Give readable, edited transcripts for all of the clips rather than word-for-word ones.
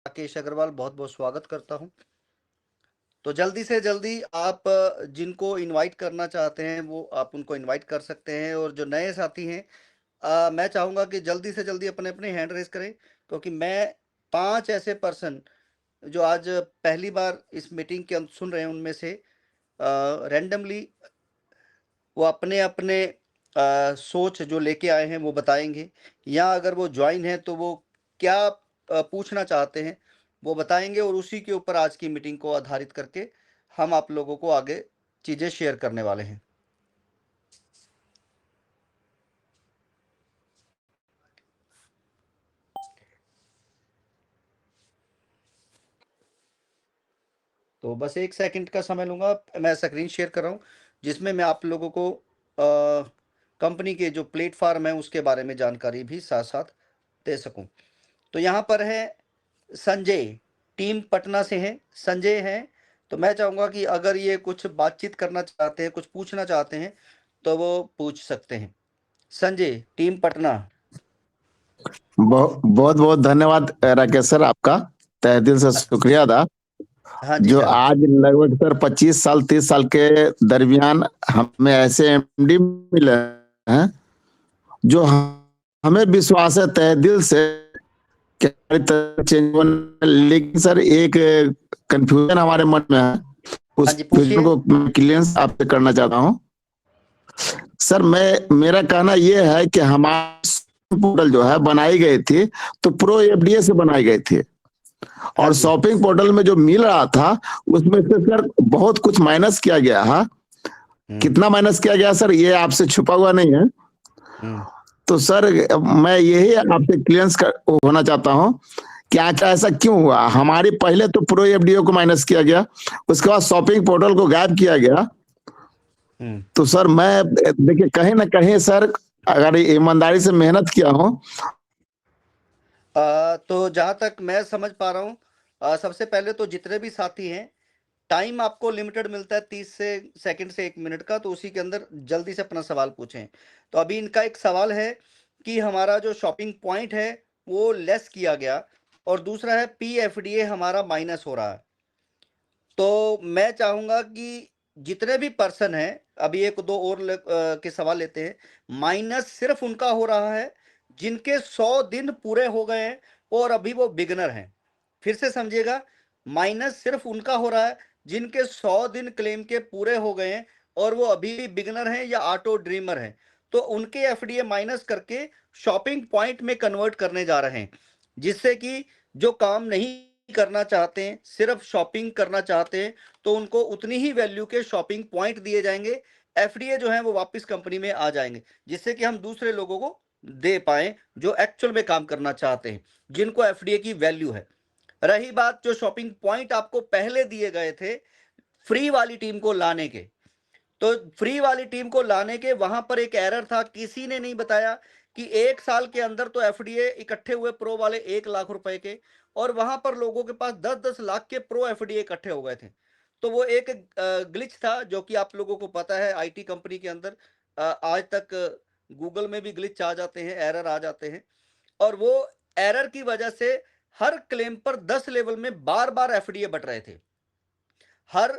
राकेश अग्रवाल बहुत बहुत स्वागत करता हूं। तो जल्दी से जल्दी आप जिनको इनवाइट करना चाहते हैं वो आप उनको इनवाइट कर सकते हैं, और जो नए साथी हैं मैं चाहूंगा कि जल्दी से जल्दी अपने अपने हैंड रेज करें, क्योंकि मैं 5 ऐसे पर्सन जो आज पहली बार इस मीटिंग के अंत सुन रहे हैं उनमें से रैंडमली वो अपने अपने सोच जो लेके आए हैं वो बताएंगे, या अगर वो ज्वाइन है तो वो क्या पूछना चाहते हैं वो बताएंगे, और उसी के ऊपर आज की मीटिंग को आधारित करके हम आप लोगों को आगे चीजें शेयर करने वाले हैं। तो बस 1 सेकंड का समय लूंगा, मैं स्क्रीन शेयर कर रहा हूँ जिसमें मैं आप लोगों को कंपनी के जो प्लेटफॉर्म है उसके बारे में जानकारी भी साथ साथ दे सकूं। तो यहाँ पर है संजय, टीम पटना से है, संजय हैं। तो मैं चाहूंगा कि अगर ये कुछ बातचीत करना चाहते हैं, कुछ पूछना चाहते हैं तो वो पूछ सकते हैं। संजय, टीम पटना। बहुत बहुत धन्यवाद राकेश सर, आपका तहे दिल से शुक्रिया अदा। हाँ जी जो सर। आज लगभग सर 25 साल 30 साल के दरमियान हमें ऐसे एमडी मिले हैं जो हमें विश्वास है तहे दिल से कि हमारी तरफ चेंज होने। लेकिन सर एक कंफ्यूजन हमारे मन में है, हाँ उस जी कंफ्यूजन पूछिए। को क्लियरेंस आपसे करना चाहता हूँ। सर मेरा कहना यह है कि हमारी पोर्टल जो है बनाई गई थी तो प्रो एफडीए से बनाई गई थी, हाँ और जी। शॉपिंग पोर्टल में जो मिल रहा था उसमें से सर बहुत कुछ माइनस किया गया है। हम्म। कितना माइनस किया गया सर ये आपसे छुपा हुआ नहीं है। हम्म। तो सर मैं यही आपसे क्लियरेंस होना चाहता हूँ कि आखिर ऐसा क्यों हुआ। हमारी पहले तो प्रो एफडीओ को माइनस किया गया, उसके बाद शॉपिंग पोर्टल को गायब किया गया। हम्म। तो सर मैं देखिए कहीं ना कहीं सर अगर ईमानदारी से मेहनत किया हो। तो जहां तक मैं समझ पा रहा हूँ, सबसे पहले तो जितने भी साथी हैं, टाइम आपको लिमिटेड मिलता है 30 से सेकंड से 1 मिनट का, तो उसी के अंदर जल्दी से अपना सवाल पूछें। तो अभी इनका एक सवाल है कि हमारा जो शॉपिंग पॉइंट है वो लेस किया गया, और दूसरा है पीएफडीए हमारा माइनस हो रहा है। तो मैं चाहूंगा कि जितने भी पर्सन हैं, अभी एक दो और के सवाल लेते हैं। माइनस सिर्फ उनका हो रहा है जिनके 100 दिन पूरे हो गए हैं और अभी वो बिगनर हैं। फिर से समझिएगा, माइनस सिर्फ उनका हो रहा है जिनके 100 दिन क्लेम के पूरे हो गए हैं और वो अभी भी बिगनर हैं या ऑटो ड्रीमर हैं। तो उनके एफडीए माइनस करके शॉपिंग पॉइंट में कन्वर्ट करने जा रहे हैं, जिससे कि जो काम नहीं करना चाहते हैं, सिर्फ शॉपिंग करना चाहते हैं, तो उनको उतनी ही वैल्यू के शॉपिंग पॉइंट दिए जाएंगे। एफडीए जो है वो वापस कंपनी में आ जाएंगे, जिससे कि हम दूसरे लोगों को दे पाए जो एक्चुअल में काम करना चाहते हैं, जिनको एफडीए की वैल्यू है। रही बात जो शॉपिंग पॉइंट आपको पहले दिए गए थे फ्री वाली टीम को लाने के, तो फ्री वाली टीम को लाने के वहां पर एक एरर था, किसी ने नहीं बताया कि 1 साल के अंदर तो एफडीए इकट्ठे हुए प्रो वाले 1 लाख रुपए के, और वहां पर लोगों के पास 10-10 लाख के प्रो एफडीए इकट्ठे हो गए थे। तो वो एक ग्लिच था जो कि आप लोगों को पता है आईटी कंपनी के अंदर आज तक गूगल में भी ग्लिच आ जाते हैं, एरर आ जाते हैं। और वो एरर की वजह से हर क्लेम पर 10 लेवल में बार बार एफडीए बट रहे थे। हर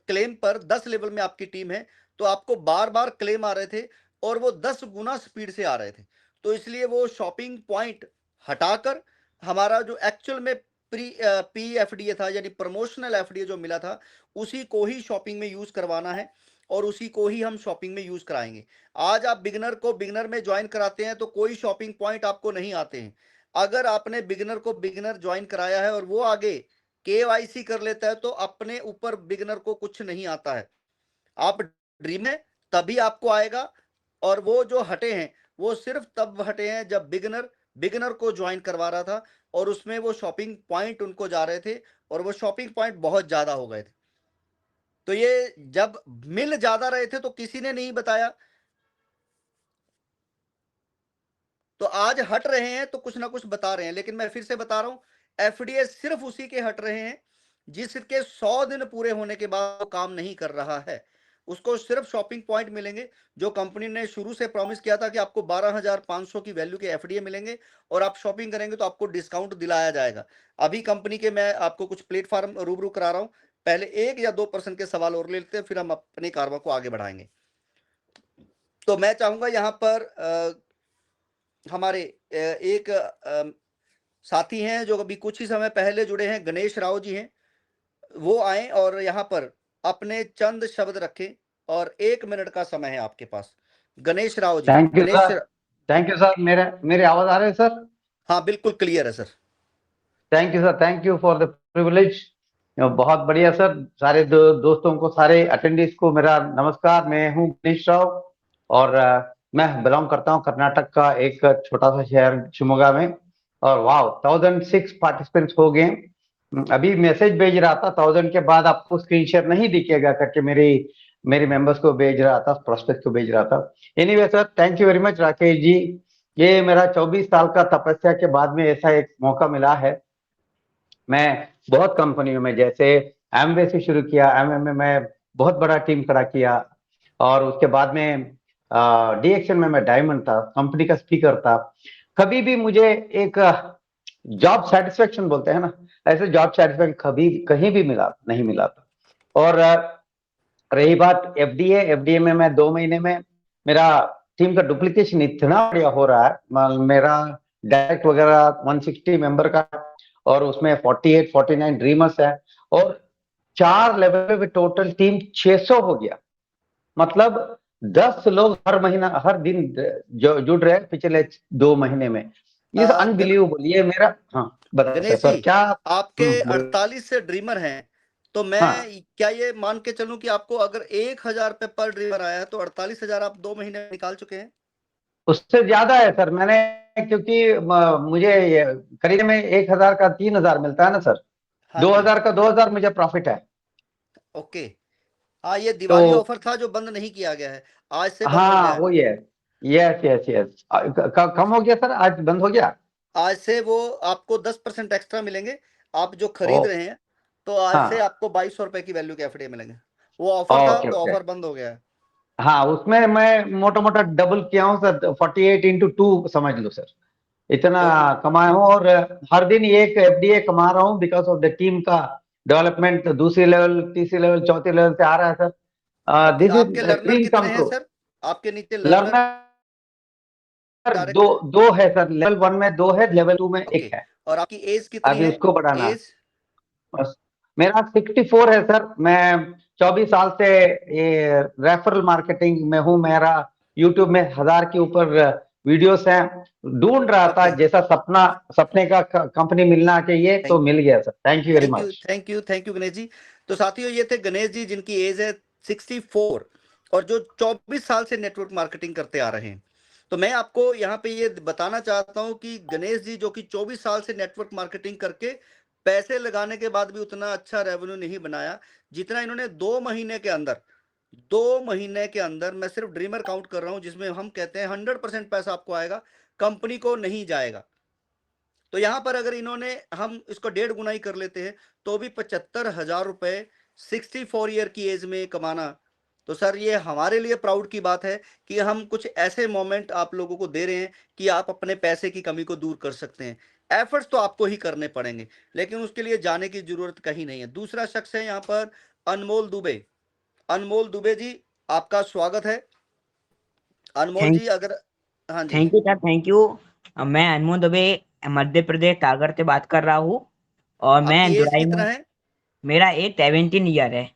क्लेम पर 10 लेवल में आपकी टीम है तो आपको बार बार क्लेम आ रहे थे, और वो 10 गुना स्पीड से आ रहे थे। तो इसलिए वो शॉपिंग पॉइंट हटाकर हमारा जो एक्चुअल में पी एफडीए था, यानी प्रमोशनल एफडीए जो मिला था, उसी को ही शॉपिंग में यूज करवाना है, और उसी को ही हम शॉपिंग में यूज कराएंगे। आज आप बिगनर को बिगनर में ज्वाइन कराते हैं तो कोई शॉपिंग पॉइंट आपको नहीं आते हैं। अगर आपने बिगनर को बिगनर ज्वाइन कराया है और वो आगे केवाईसी कर लेता है तो अपने ऊपर बिगनर को कुछ नहीं आता है। आप ड्रीम में तभी आपको आएगा, और वो जो हटे हैं वो सिर्फ तब हटे हैं जब बिगनर बिगनर को ज्वाइन करवा रहा था, और उसमें वो शॉपिंग पॉइंट उनको जा रहे थे, और वो शॉपिंग पॉइंट बहुत ज्यादा हो गए थे। तो ये जब मिल ज्यादा रहे थे तो किसी ने नहीं बताया। तो आज हट रहे हैं तो कुछ ना कुछ बता रहे हैं, लेकिन मैं फिर से बता रहा हूं, एफडीए सिर्फ उसी के हट रहे हैं जिसके 100 दिन पूरे होने के बाद वो काम नहीं कर रहा है। उसको सिर्फ शॉपिंग पॉइंट मिलेंगे, जो कंपनी ने शुरू से प्रॉमिस किया था कि आपको 12,500 की वैल्यू के एफडीए मिलेंगे और आप शॉपिंग करेंगे तो आपको डिस्काउंट दिलाया जाएगा। अभी कंपनी के मैं आपको कुछ प्लेटफॉर्म रूबरू करा रहा हूँ। पहले 1 या 2% के सवाल और ले लेते हैं, फिर हम अपनी कारवां को आगे बढ़ाएंगे। तो मैं चाहूंगा यहाँ पर हमारे एक साथी हैं जो अभी कुछ ही समय पहले जुड़े हैं, गणेश राव जी हैं, वो आए और यहाँ पर अपने चंद शब्द रखें और 1 मिनट का समय है आपके पास। Ganesh Rao ji. Thank you Ganesh sir, thank you sir. मेरे आवाज आ रहे हैं सर? हाँ, बिल्कुल क्लियर है sir. Thank you sir, thank you for the privilege. बहुत बढ़िया सर। सारे दोस्तों को, सारे अटेंडीज को मेरा नमस्कार। मैं हूँ गणेश राव और मैं बिलोंग करता हूँ कर्नाटक का एक छोटा सा शहर शिमोगा में। और वाह, 1006 पार्टिसिपेंट्स हो गए। अभी मैसेज भेज रहा था 1000 के बाद आपको स्क्रीन शेयर नहीं दिखेगा करके मेरे मेंबर्स को भेज रहा था, प्रोस्पेक्ट को भेज रहा था। Anyway sir, thank you very much Rakesh ji. ये मेरा 24 साल का तपस्या के बाद में ऐसा एक मौका मिला है। मैं बहुत कंपनियों में, जैसे एमवे से शुरू किया, एमवे में मैं बहुत बड़ा टीम खड़ा किया और उसके बाद में डीएक्शन में मैं डायमंड था, कंपनी का स्पीकर था। कभी भी मुझे एक जॉब सेटिस्फेक्शन बोलते हैं ना, ऐसे जॉब सेटिस्फेक्शन कभी कहीं भी नहीं मिला था। और रही बात एफडीए में मैं 2 महीने में मेरा टीम का डुप्लीकेशन इतना बढ़िया हो रहा है। मेरा डायरेक्ट वगैरह 160 मेंबर का और उसमें 48 49 ड्रीमर्स है और 4 लेवल पे टोटल टीम 600 हो गया। मतलब 10 लोग हर महीना, हर दिन जो जुड़ रहे हैं पिछले 2 महीने में। ये अनबिलीवेबल। ये मेरा, हाँ बताइए गणेश सर जी, क्या? आपके 48 से ड्रीमर हैं, तो मैं हाँ, क्या ये मान के चलूं कि आपको अगर 1,000 रुपए पर ड्रीमर आया है तो 48,000 आप 2 महीने में निकाल चुके हैं? उससे ज्यादा है सर। मैंने, क्योंकि मुझे खरीदने में 1000 का 3000 मिलता है ना सर, हाँ जी। 2000 का 2000 मुझे प्रॉफिट है। ओके। हाँ, ये तो दिवाली ऑफर था जो बंद नहीं किया गया है, आज से बंद हो हाँ, गया है। वो ये है। यस यस यस, कम हो गया सर, आज बंद हो गया। आज से वो आपको 10% एक्स्ट्रा मिलेंगे, आप जो ओ, खरीद रहे हैं। तो आज से हाँ, आपको 2200 रुपए की वैल्यू के एफडी मिलेंगे। वो ऑफर था ओके तो ओके। ऑफर बंद हो गया है। हाँ, उसमें मैं मोटा मोटा डबल किया हूँ सर, 48x2 समझ लो सर। इतना तो कमाया हूँ और हर दिन एक एफडीए कमा रहा हूँ बिकॉज ऑफ द टीम का डेवलपमेंट। दूसरी लेवल, तीसरी लेवल, चौथी लेवल से आ रहा है सर। ओके, दिस इज आपके लर्नर ड्रीम कम कितने हैं ट्रू। सर? आपके नीचे लर्नर लर्नर दो डायरेक्ट? दो है सर। लेवल 1 में 2 है, लेवल 2 में ओके, 1 है। और आपकी एज कितनी अभी है? उसको बढ़ाना है। एज? बस, मेरा 64 है सर। मैं 24 साल से ये रेफरल मार्केटिंग में हूँ। मेरा यूट्यूब में 1000 के ऊपर वीडियोस हैं। ढूंढ रहा था, ओके, जैसा सपने का कंपनी मिलना चाहिए, तो थैंक मिल गया sir. Thank you very thank you much. Thank you thank you Ganesh ji. तो साथियों, ये थे गणेश जी जिनकी एज है 64 और जो 24 साल से नेटवर्क मार्केटिंग करते आ रहे हैं। तो मैं आपको यहाँ पे ये बताना चाहता हूँ कि गणेश जी जो कि 24 साल से नेटवर्क मार्केटिंग करके पैसे लगाने के बाद भी उतना अच्छा रेवेन्यू नहीं बनाया जितना इन्होंने 2 महीने के अंदर, 2 महीने के अंदर, मैं सिर्फ ड्रीमर काउंट कर रहा हूं जिसमें हम कहते हैं 100% पैसा आपको आएगा, कंपनी को नहीं जाएगा। तो यहां पर अगर इन्होंने, हम इसको 1.5 गुना ही कर लेते हैं, तो भी 75,000 रुपए 64 ईयर की एज में कमाना। तो सर, ये हमारे लिए प्राउड की बात है कि हम कुछ ऐसे मोमेंट आप लोगों को दे रहे हैं कि आप अपने पैसे की कमी को दूर कर सकते हैं। एफर्ट्स तो आपको ही करने पड़ेंगे, लेकिन उसके लिए जाने की जरूरत कहीं नहीं है। दूसरा शख्स है यहाँ पर अनमोल दुबे। अनमोल दुबे जी, आपका स्वागत है। अनमोल थैंक जी, अगर, हाँ जी, thank you sir, thank you. मैं अनमोल दुबे मध्य प्रदेश सागर से बात कर रहा हूँ और मैं आपकी एज जुलाई कितना में, है? मेरा एज 17 ईयर है।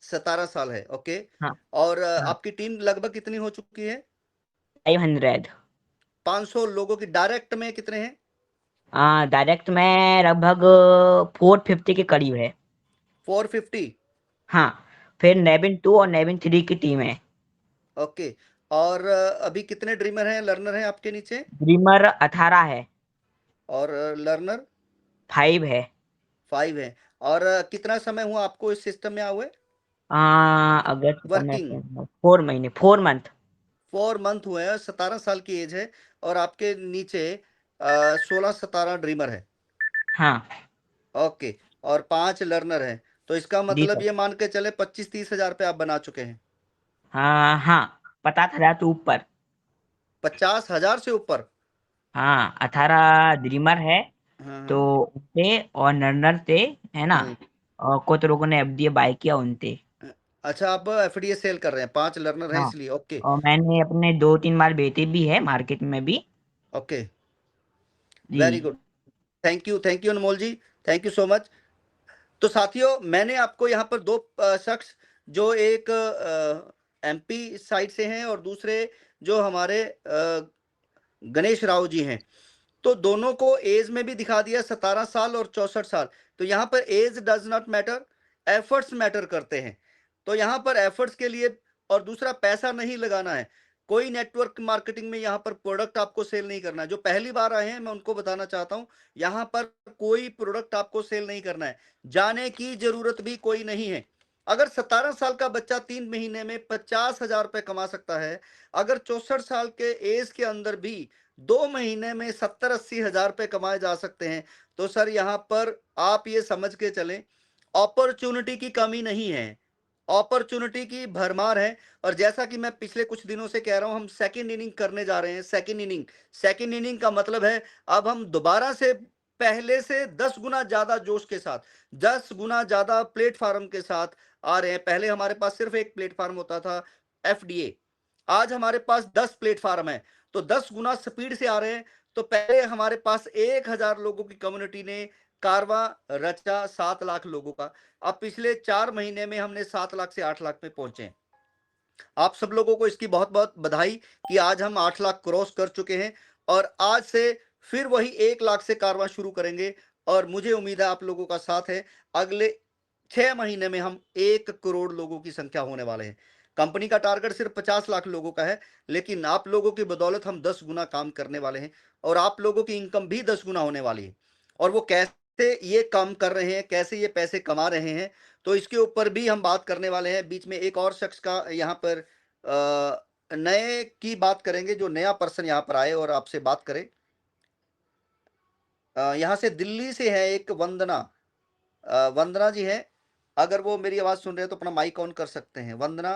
17 साल है, ओके। हाँ और हाँ, आपकी टीम लगभग कितनी हो चुकी है? 500। 500 लोगों की। डायरेक्ट में कितने हैं? डायरेक्ट में लगभग 450 के करीब है। 450, हाँ, फिर नेविन 2 और नेविन 3 की टीम है। ओके। और अभी कितने ड्रीमर हैं, लर्नर हैं आपके नीचे? ड्रीमर 18 है। और लर्नर 5 है। 5 हैं। और कितना समय हुआ आपको इस सिस्टम में आए हुए? अगस्त वर्किंग 4 महीने, 4 मंथ। 4 मंथ हुए हैं, 17 साल की एज है और आपके नीचे 16-17 ड्रीमर है, हाँ ओके। और 5 लर्नर हैं। तो इसका जी मतलब सर। ये मान के चले 25-30 हजार रुपये आप बना चुके हैं। हाँ 50,000 से ऊपर। 50,000 से ऊपर? हाँ 18 ड्रीमर है हाँ तो हाँ। उनसे, और नन्नर से, है ना। हम्म। और कुछ लोगों ने एफडीए बाय किया उनसे। अच्छा, आप एफडीए सेल कर रहे हैं, 5 लर्नर हैं हाँ, इसलिए। ओके। और मैंने अपने 2-3 बार बेचे भी है मार्केट में भी। ओके, जी। Very good. Thank you Anmol ji, thank you so much. तो साथियों, मैंने आपको यहाँ पर दो शख्स, जो एक एमपी साइड से हैं और दूसरे जो हमारे गणेश राव जी हैं, तो दोनों को एज में भी दिखा दिया, 17 साल और 64 साल। तो यहाँ पर age does not matter, efforts matter करते हैं। तो यहाँ पर एफर्ट्स के लिए, और दूसरा पैसा नहीं लगाना है। कोई नेटवर्क मार्केटिंग में यहाँ पर प्रोडक्ट आपको सेल नहीं करना है। जो पहली बार आए हैं, मैं उनको बताना चाहता हूँ, यहाँ पर कोई प्रोडक्ट आपको सेल नहीं करना है, जाने की जरूरत भी कोई नहीं है। अगर 17 साल का बच्चा 3 महीने में 50,000 रुपए कमा सकता है, अगर 64 साल के एज के अंदर भी 2 महीने में 70-80 हजार रुपए कमाए जा सकते हैं, तो सर यहाँ पर आप ये समझ के चलें, अपॉर्चुनिटी की कमी नहीं है, अपॉर्चुनिटी की भरमार है। और जैसा कि मैं पिछले कुछ दिनों से कह रहा हूं, हम सेकंड इनिंग करने जा रहे हैं। सेकंड इनिंग का मतलब है, अब हम दोबारा से पहले से 10 गुना ज्यादा जोश के साथ, 10 गुना ज्यादा प्लेटफार्म के साथ आ रहे हैं। पहले हमारे पास सिर्फ एक प्लेटफार्म होता था, एफडीए। आज हमारे पास 10 प्लेटफार्म है, तो 10 गुना स्पीड से आ रहे हैं। तो पहले हमारे पास 1,000 लोगों की कम्युनिटी ने कारवा रचा 7 लाख लोगों का। अब पिछले 4 महीने में हमने 7 लाख से 8 लाख में पहुंचे हैं। आप सब लोगों को इसकी बहुत बहुत बधाई कि आज हम 8 लाख क्रॉस कर चुके हैं, और आज से फिर वही 1 लाख से कारवां शुरू करेंगे। और मुझे उम्मीद है आप लोगों का साथ है। अगले 6 महीने में हम 1 करोड़ लोगों की संख्या होने वाले हैं। कंपनी का टारगेट सिर्फ 50 लाख लोगों का है, लेकिन आप लोगों की बदौलत हम 10 गुना काम करने वाले हैं, और आप लोगों की इनकम भी 10 गुना होने वाली है। और वो कैसे ये काम कर रहे हैं, कैसे ये पैसे कमा रहे हैं, तो इसके ऊपर भी हम बात करने वाले हैं। बीच में एक और शख्स का यहाँ पर नए की बात करेंगे, जो नया पर्सन यहाँ पर आए और आपसे बात करे। यहाँ से दिल्ली से है एक वंदना, वंदना जी है। अगर वो मेरी आवाज सुन रहे हैं तो अपना माइक ऑन कर सकते हैं। वंदना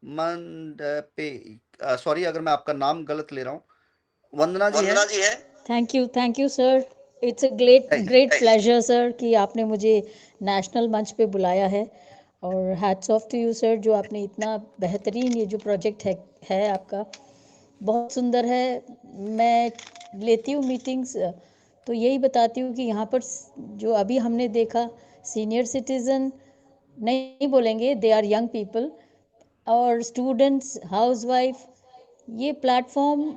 मंडपे, सॉरी अगर मैं आपका नाम गलत ले रहा हूँ। वंदना जी है। Thank you sir. It's a great pleasure sir कि आपने मुझे नेशनल मंच पे बुलाया है, और hats off to you sir, जो आपने इतना बेहतरीन ये जो प्रोजेक्ट है आपका, बहुत सुंदर है। मैं लेती हूँ मीटिंग्स, तो यही बताती हूँ कि यहाँ पर जो अभी हमने देखा, सीनियर सिटीज़न नहीं बोलेंगे, दे आर यंग पीपल, और स्टूडेंट्स, हाउसवाइफ, ये प्लेटफॉर्म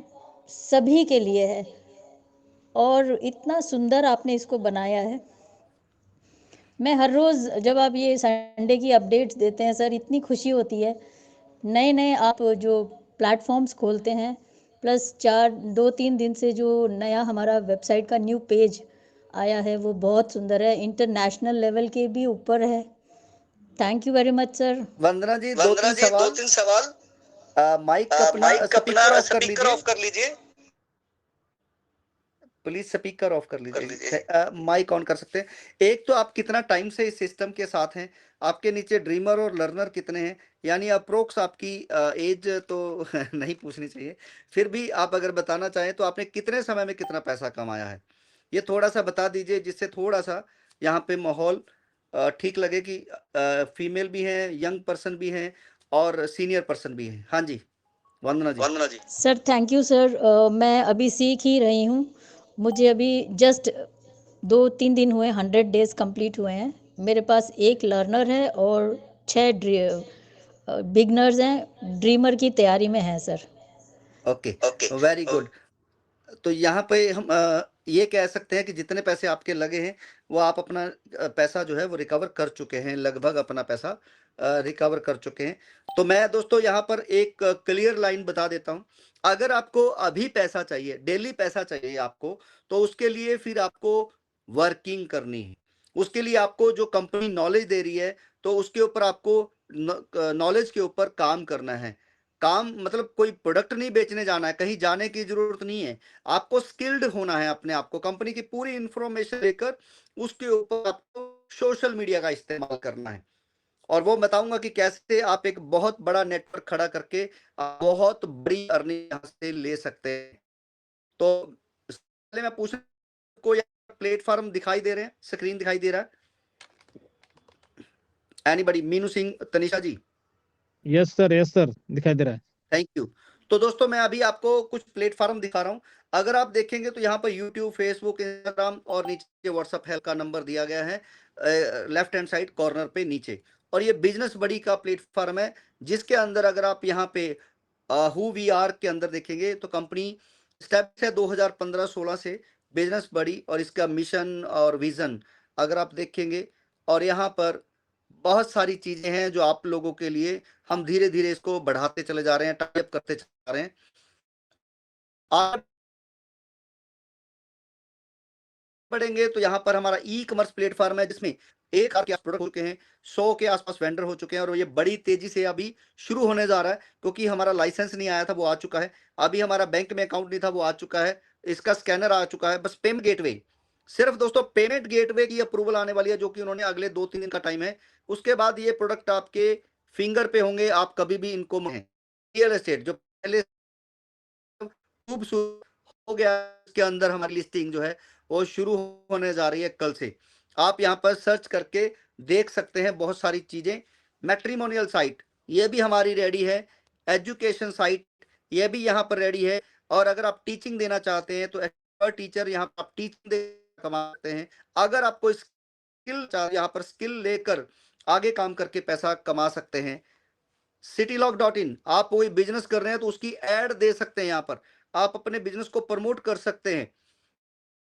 सभी के लिए है, और इतना सुंदर आपने इसको बनाया है। मैं हर रोज़ जब आप ये संडे की अपडेट्स देते हैं सर, इतनी खुशी होती है। नए नए आप जो प्लेटफॉर्म्स खोलते हैं, प्लस 2-3 दिन से जो नया हमारा वेबसाइट का न्यू पेज आया है, वो बहुत सुंदर है, इंटरनेशनल लेवल के भी ऊपर है। Thank you very much sir. Vandana ji, 2-3 सवाल। माइक अपना स्पीकर ऑफ कर लीजिए, प्लीज स्पीकर ऑफ कर लीजिए, माइक ऑन कर सकते हैं। एक तो आप कितना टाइम से इस सिस्टम के साथ हैं, आपके नीचे ड्रीमर और लर्नर कितने हैं, यानी अप्रोक्स आपकी एज तो नहीं पूछनी चाहिए, फिर भी आप अगर बताना चाहें तो आपने कितने समय में कितना पैसा कमाया है, ये थोड़ा सा बता दीजिए, जिससे थोड़ा सा यहाँ पे माहौल ठीक लगे कि फीमेल भी हैं, यंग पर्सन भी हैं और सीनियर पर्सन भी हैं। हाँ जी Vandana ji. Sir thank you sir. मैं अभी सीख ही रही हूँ, मुझे अभी जस्ट 2-3 दिन हुए, 100 डेज कंप्लीट हुए हैं। मेरे पास एक लर्नर है और 6 बिगनर्स हैं, ड्रीमर की तैयारी में हैं सर। Okay, very good. तो यहाँ पे हम ये कह सकते हैं कि जितने पैसे आपके लगे हैं, वो आप अपना पैसा जो है वो रिकवर कर चुके हैं, लगभग अपना पैसा रिकवर कर चुके हैं। तो मैं दोस्तों यहाँ पर एक क्लियर लाइन बता देता हूँ, अगर आपको अभी पैसा चाहिए, डेली पैसा चाहिए आपको, तो उसके लिए फिर आपको वर्किंग करनी है। उसके लिए आपको जो कंपनी नॉलेज दे रही है, तो उसके ऊपर आपको नॉलेज के ऊपर काम करना है। काम मतलब कोई प्रोडक्ट नहीं बेचने जाना है, कहीं जाने की जरूरत नहीं है, आपको स्किल्ड होना है, अपने आप को कंपनी की पूरी इंफॉर्मेशन लेकर उसके ऊपर आपको सोशल मीडिया का इस्तेमाल करना है। और वो बताऊंगा कि कैसे आप एक बहुत बड़ा नेटवर्क खड़ा करके बहुत बड़ी अर्निंग यहाँ से ले सकते हैं। तो पहले मैं पूछ कोई प्लेटफॉर्म दिखाई दे रहे हैं, स्क्रीन दिखाई दे रहा है? एनीबॉडी? मीनू सिंह, तनिषा जी? यस सर दिखाई दे रहा है। Thank you. तो दोस्तों मैं अभी आपको कुछ प्लेटफॉर्म दिखा रहा हूं। अगर आप देखेंगे तो यहाँ पर यूट्यूब, फेसबुक, इंस्टाग्राम और नीचे व्हाट्सएप हेल्प का नंबर दिया गया है लेफ्ट हैंड साइड कॉर्नर पे नीचे। और ये बिजनेस बड़ी का प्लेटफॉर्म है जिसके अंदर अगर आप यहाँ पे हु वी आर के अंदर देखेंगे तो कंपनी स्टेप्स है 2015-16 से बिजनेस बड़ी, और इसका मिशन और विजन अगर आप देखेंगे, और यहाँ पर बहुत सारी चीजें हैं जो आप लोगों के लिए हम धीरे धीरे इसको बढ़ाते चले जा रहे हैं, टाइप करते चले जा रहे हैं। आप बढ़ेंगे तो यहाँ पर हमारा ई कॉमर्स प्लेटफॉर्म है जिसमें 1,000 के प्रोडक्ट हो चुके हैं, 100 के आसपास वेंडर हो चुके हैं, और ये बड़ी तेजी से अभी शुरू होने जा रहा है क्योंकि हमारा लाइसेंस नहीं आया था, वो आ चुका है। अभी हमारा बैंक में अकाउंट नहीं था, वो आ चुका है। इसका स्कैनर आ चुका है। बस पेमेंट गेटवे, सिर्फ दोस्तों पेमेंट गेटवे की अप्रूवल आने वाली है जो कि उन्होंने अगले 2-3 दिन का टाइम है। उसके बाद ये प्रोडक्ट आपके फिंगर पे होंगे, आप कभी भी इनको रियल एस्टेट जो पहले खूब हो गया, इसके अंदर हमारी लिस्टिंग जो है वो शुरू होने जा रही है कल से। आप यहाँ पर सर्च करके देख सकते हैं बहुत सारी चीजें। मैट्रिमोनियल साइट ये भी हमारी रेडी है, एजुकेशन साइट ये भी यहाँ पर रेडी है, और अगर आप टीचिंग देना चाहते हैं तो एक्सपर्ट टीचर यहाँ पर आप टीचिंग दे कमा सकते हैं। अगर आपको स्किल यहाँ पर स्किल लेकर आगे काम करके पैसा कमा सकते हैं। citylock.in, आप कोई बिजनेस कर रहे हैं तो उसकी एड दे सकते हैं, यहाँ पर आप अपने बिजनेस को प्रमोट कर सकते हैं।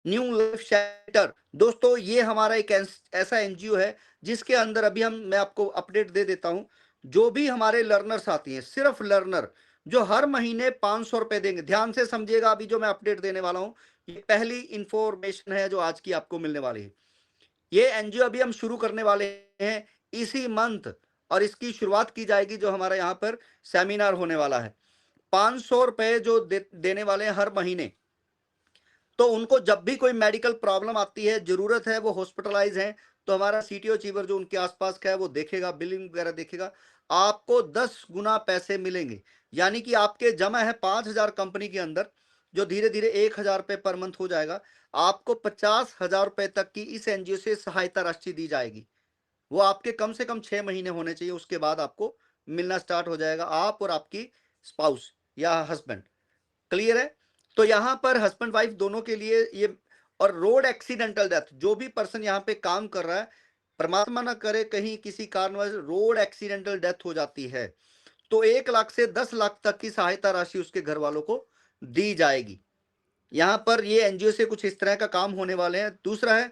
न्यू लाइफ शेल्टर दोस्तों ये हमारा एक ऐसा एनजीओ है जिसके अंदर अभी मैं आपको अपडेट दे देता हूं। जो भी हमारे लर्नर्स आती हैं, सिर्फ लर्नर जो हर महीने 500 रुपए देंगे, ध्यान से समझिएगा, अभी जो मैं अपडेट देने वाला हूं ये पहली इंफॉर्मेशन है जो आज की आपको मिलने वाली है। ये एनजीओ अभी हम शुरू करने वाले हैं इसी मंथ, और इसकी शुरुआत की जाएगी जो हमारा यहाँ पर सेमिनार होने वाला है। 500 रुपए जो देने वाले हैं हर महीने, तो उनको जब भी कोई मेडिकल प्रॉब्लम आती है, जरूरत है, वो हॉस्पिटलाइज हैं, तो हमारा सीटीओ चीवर जो उनके आसपास का है वो देखेगा, बिलिंग वगैरह देखेगा, आपको 10 गुना पैसे मिलेंगे। यानी कि आपके जमा है 5,000 कंपनी के अंदर, जो धीरे धीरे 1,000 रुपए पर मंथ हो जाएगा। आपको 50,000 रुपए तक की इस एनजीओ से सहायता राशि दी जाएगी। वो आपके कम से कम 6 महीने होने चाहिए, उसके बाद आपको मिलना स्टार्ट हो जाएगा, आप और आपकी स्पाउस या हस्बैंड। क्लियर है? तो यहाँ पर हस्बैंड वाइफ दोनों के लिए ये, और रोड एक्सीडेंटल डेथ, जो भी पर्सन यहाँ पे काम कर रहा है, परमात्मा ना करे कहीं किसी कारणवश रोड एक्सीडेंटल डेथ हो जाती है, तो 1 लाख से 10 लाख तक की सहायता राशि उसके घर वालों को दी जाएगी। यहाँ पर ये एनजीओ से कुछ इस तरह का काम होने वाले हैं। दूसरा है,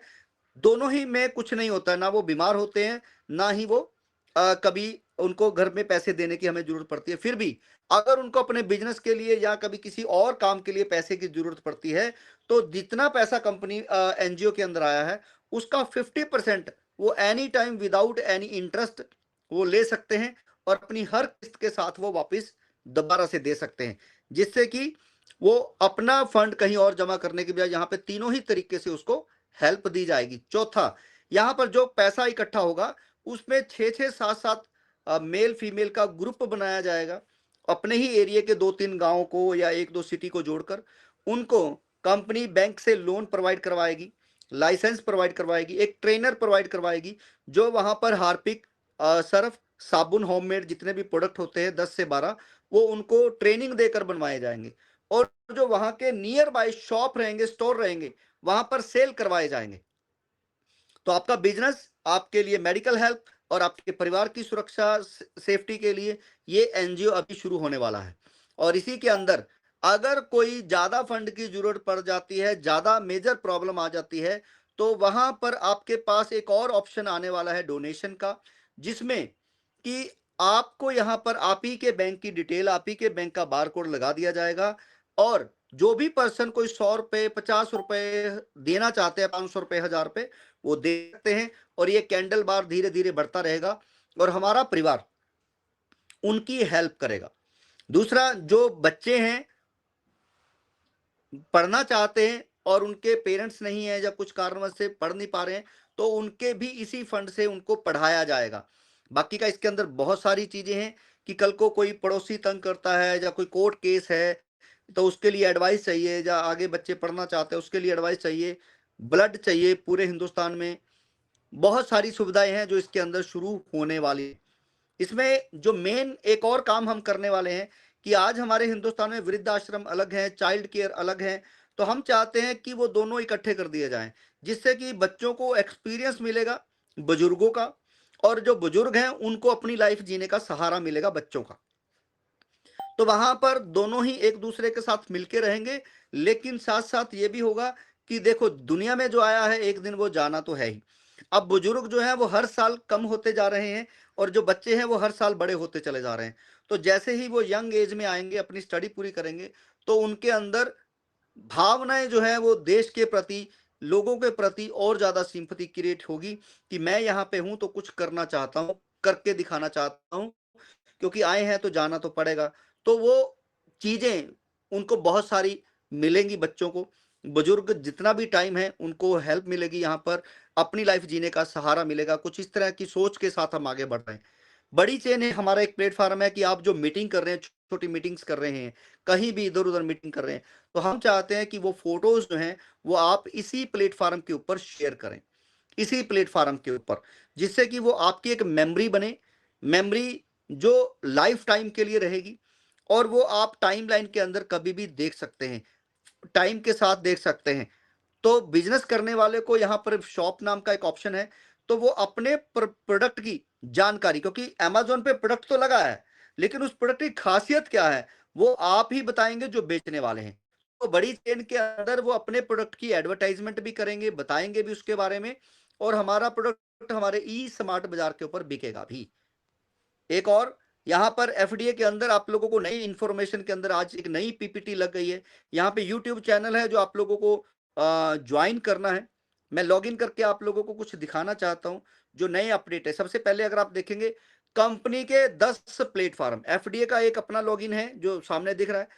दोनों ही में कुछ नहीं होता, ना वो बीमार होते हैं, ना ही वो कभी उनको घर में पैसे देने की हमें जरूरत पड़ती है। फिर भी अगर उनको अपने बिजनेस के लिए या कभी किसी और काम के लिए पैसे की जरूरत पड़ती है, तो जितना पैसा कंपनी एनजीओ के अंदर आया है उसका 50% वो any time without any interest वो ले सकते हैं, और अपनी हर किस्त के साथ वो वापस दोबारा से दे सकते हैं, जिससे कि वो अपना फंड कहीं और जमा करने के बजाय यहाँ पे तीनों ही तरीके से उसको हेल्प दी जाएगी। चौथा, यहाँ पर जो पैसा इकट्ठा होगा उसमें 6-6, 7-7 मेल फीमेल का ग्रुप बनाया जाएगा, अपने ही एरिया के 2-3 गांव को या 1-2 सिटी को जोड़कर उनको कंपनी बैंक से लोन प्रोवाइड करवाएगी, लाइसेंस प्रोवाइड करवाएगी, एक ट्रेनर प्रोवाइड करवाएगी जो वहां पर हार्पिक, सर्फ, साबुन, होममेड जितने भी प्रोडक्ट होते हैं 10 से 12 वो उनको ट्रेनिंग देकर बनवाए जाएंगे, और जो वहां के नियर बाय शॉप रहेंगे, स्टोर रहेंगे, वहां पर सेल करवाए जाएंगे। तो आपका बिजनेस, आपके लिए मेडिकल हेल्प और आपके परिवार की सुरक्षा सेफ्टी के लिए ये एनजीओ अभी शुरू होने वाला है। और इसी के अंदर अगर कोई ज्यादा फंड की जरूरत पड़ जाती है, ज्यादा मेजर प्रॉब्लम आ जाती है, तो वहां पर आपके पास एक और ऑप्शन आने वाला है डोनेशन का, जिसमें कि आपको यहां पर आप ही के बैंक की डिटेल, आप ही के बैंक का बारकोड लगा दिया जाएगा, और जो भी पर्सन कोई 100 रुपए, 50 रुपए देना चाहते हैं, 500 रुपए, 1000 रुपए वो दे सकते हैं, और ये कैंडल बार धीरे धीरे बढ़ता रहेगा और हमारा परिवार उनकी हेल्प करेगा। दूसरा, जो बच्चे हैं पढ़ना चाहते हैं और उनके पेरेंट्स नहीं है या कुछ कारणवश से पढ़ नहीं पा रहे हैं, तो उनके भी इसी फंड से उनको पढ़ाया जाएगा। बाकी का इसके अंदर बहुत सारी चीजें हैं कि कल को कोई पड़ोसी तंग करता है या कोई कोर्ट केस है तो उसके लिए एडवाइस चाहिए, या आगे बच्चे पढ़ना चाहते हैं उसके लिए एडवाइस चाहिए, ब्लड चाहिए पूरे हिंदुस्तान में। बहुत सारी सुविधाएं हैं जो इसके अंदर शुरू होने वाली है। इसमें जो मेन एक और काम हम करने वाले हैं कि आज हमारे हिंदुस्तान में वृद्धाश्रम अलग है, चाइल्ड केयर अलग है, तो हम चाहते हैं कि वो दोनों इकट्ठे कर दिए जाएं, जिससे कि बच्चों को एक्सपीरियंस मिलेगा बुजुर्गों का, और जो बुजुर्ग हैं उनको अपनी लाइफ जीने का सहारा मिलेगा बच्चों का। तो वहां पर दोनों ही एक दूसरे के साथ मिलके रहेंगे, लेकिन साथ साथ ये भी होगा कि देखो दुनिया में जो आया है एक दिन वो जाना तो है ही। अब बुजुर्ग जो है वो हर साल कम होते जा रहे हैं और जो बच्चे हैं वो हर साल बड़े होते चले जा रहे हैं। तो जैसे ही वो यंग एज में आएंगे, अपनी स्टडी पूरी करेंगे, तो उनके अंदर भावनाएं जो है वो देश के प्रति, लोगों के प्रति और ज्यादा सिंपैथी क्रिएट होगी कि मैं यहाँ पे हूं तो कुछ करना चाहता हूं, करके दिखाना चाहता हूं, क्योंकि आए हैं तो जाना तो पड़ेगा। तो वो चीजें उनको बहुत सारी मिलेंगी बच्चों को। बुजुर्ग जितना भी टाइम है उनको हेल्प मिलेगी, यहाँ पर अपनी लाइफ जीने का सहारा मिलेगा। कुछ इस तरह की सोच के साथ हम आगे बढ़ रहे हैं। बड़ी चेन है, हमारा एक प्लेटफॉर्म है कि आप जो मीटिंग कर रहे हैं, छोटी मीटिंग्स कर रहे हैं, कहीं भी इधर उधर मीटिंग कर रहे हैं, तो हम चाहते हैं कि वो फोटोज जो हैं वो आप इसी प्लेटफॉर्म के ऊपर शेयर करें, इसी प्लेटफॉर्म के ऊपर, जिससे कि वो आपकी एक मेमोरी बने, मेमोरी जो लाइफ टाइम के लिए रहेगी, और वो आप टाइमलाइन के अंदर कभी भी देख सकते हैं, टाइम के साथ देख सकते हैं। तो बिजनेस करने वाले को यहाँ पर शॉप नाम का एक ऑप्शन है, तो वो अपने प्रोडक्ट की जानकारी, क्योंकि अमेजोन पे प्रोडक्ट तो लगा है, लेकिन उस प्रोडक्ट की खासियत क्या है वो आप ही बताएंगे जो बेचने वाले हैं। तो बड़ी चेन के अंदर वो अपने प्रोडक्ट की एडवर्टाइजमेंट भी करेंगे, बताएंगे भी उसके बारे में, और हमारा प्रोडक्ट हमारे ई स्मार्ट बाजार के ऊपर बिकेगा भी। एक और यहाँ पर एफडीए के अंदर आप लोगों को नई इंफॉर्मेशन के अंदर आज एक नई पीपीटी लग गई है। यहाँ पे यूट्यूब चैनल है जो आप लोगों को ज्वाइन करना है। मैं लॉगिन करके आप लोगों को कुछ दिखाना चाहता हूँ जो नए अपडेट है। सबसे पहले अगर आप देखेंगे कंपनी के 10 प्लेटफॉर्म, एफडीए का एक अपना लॉगिन है जो सामने दिख रहा है,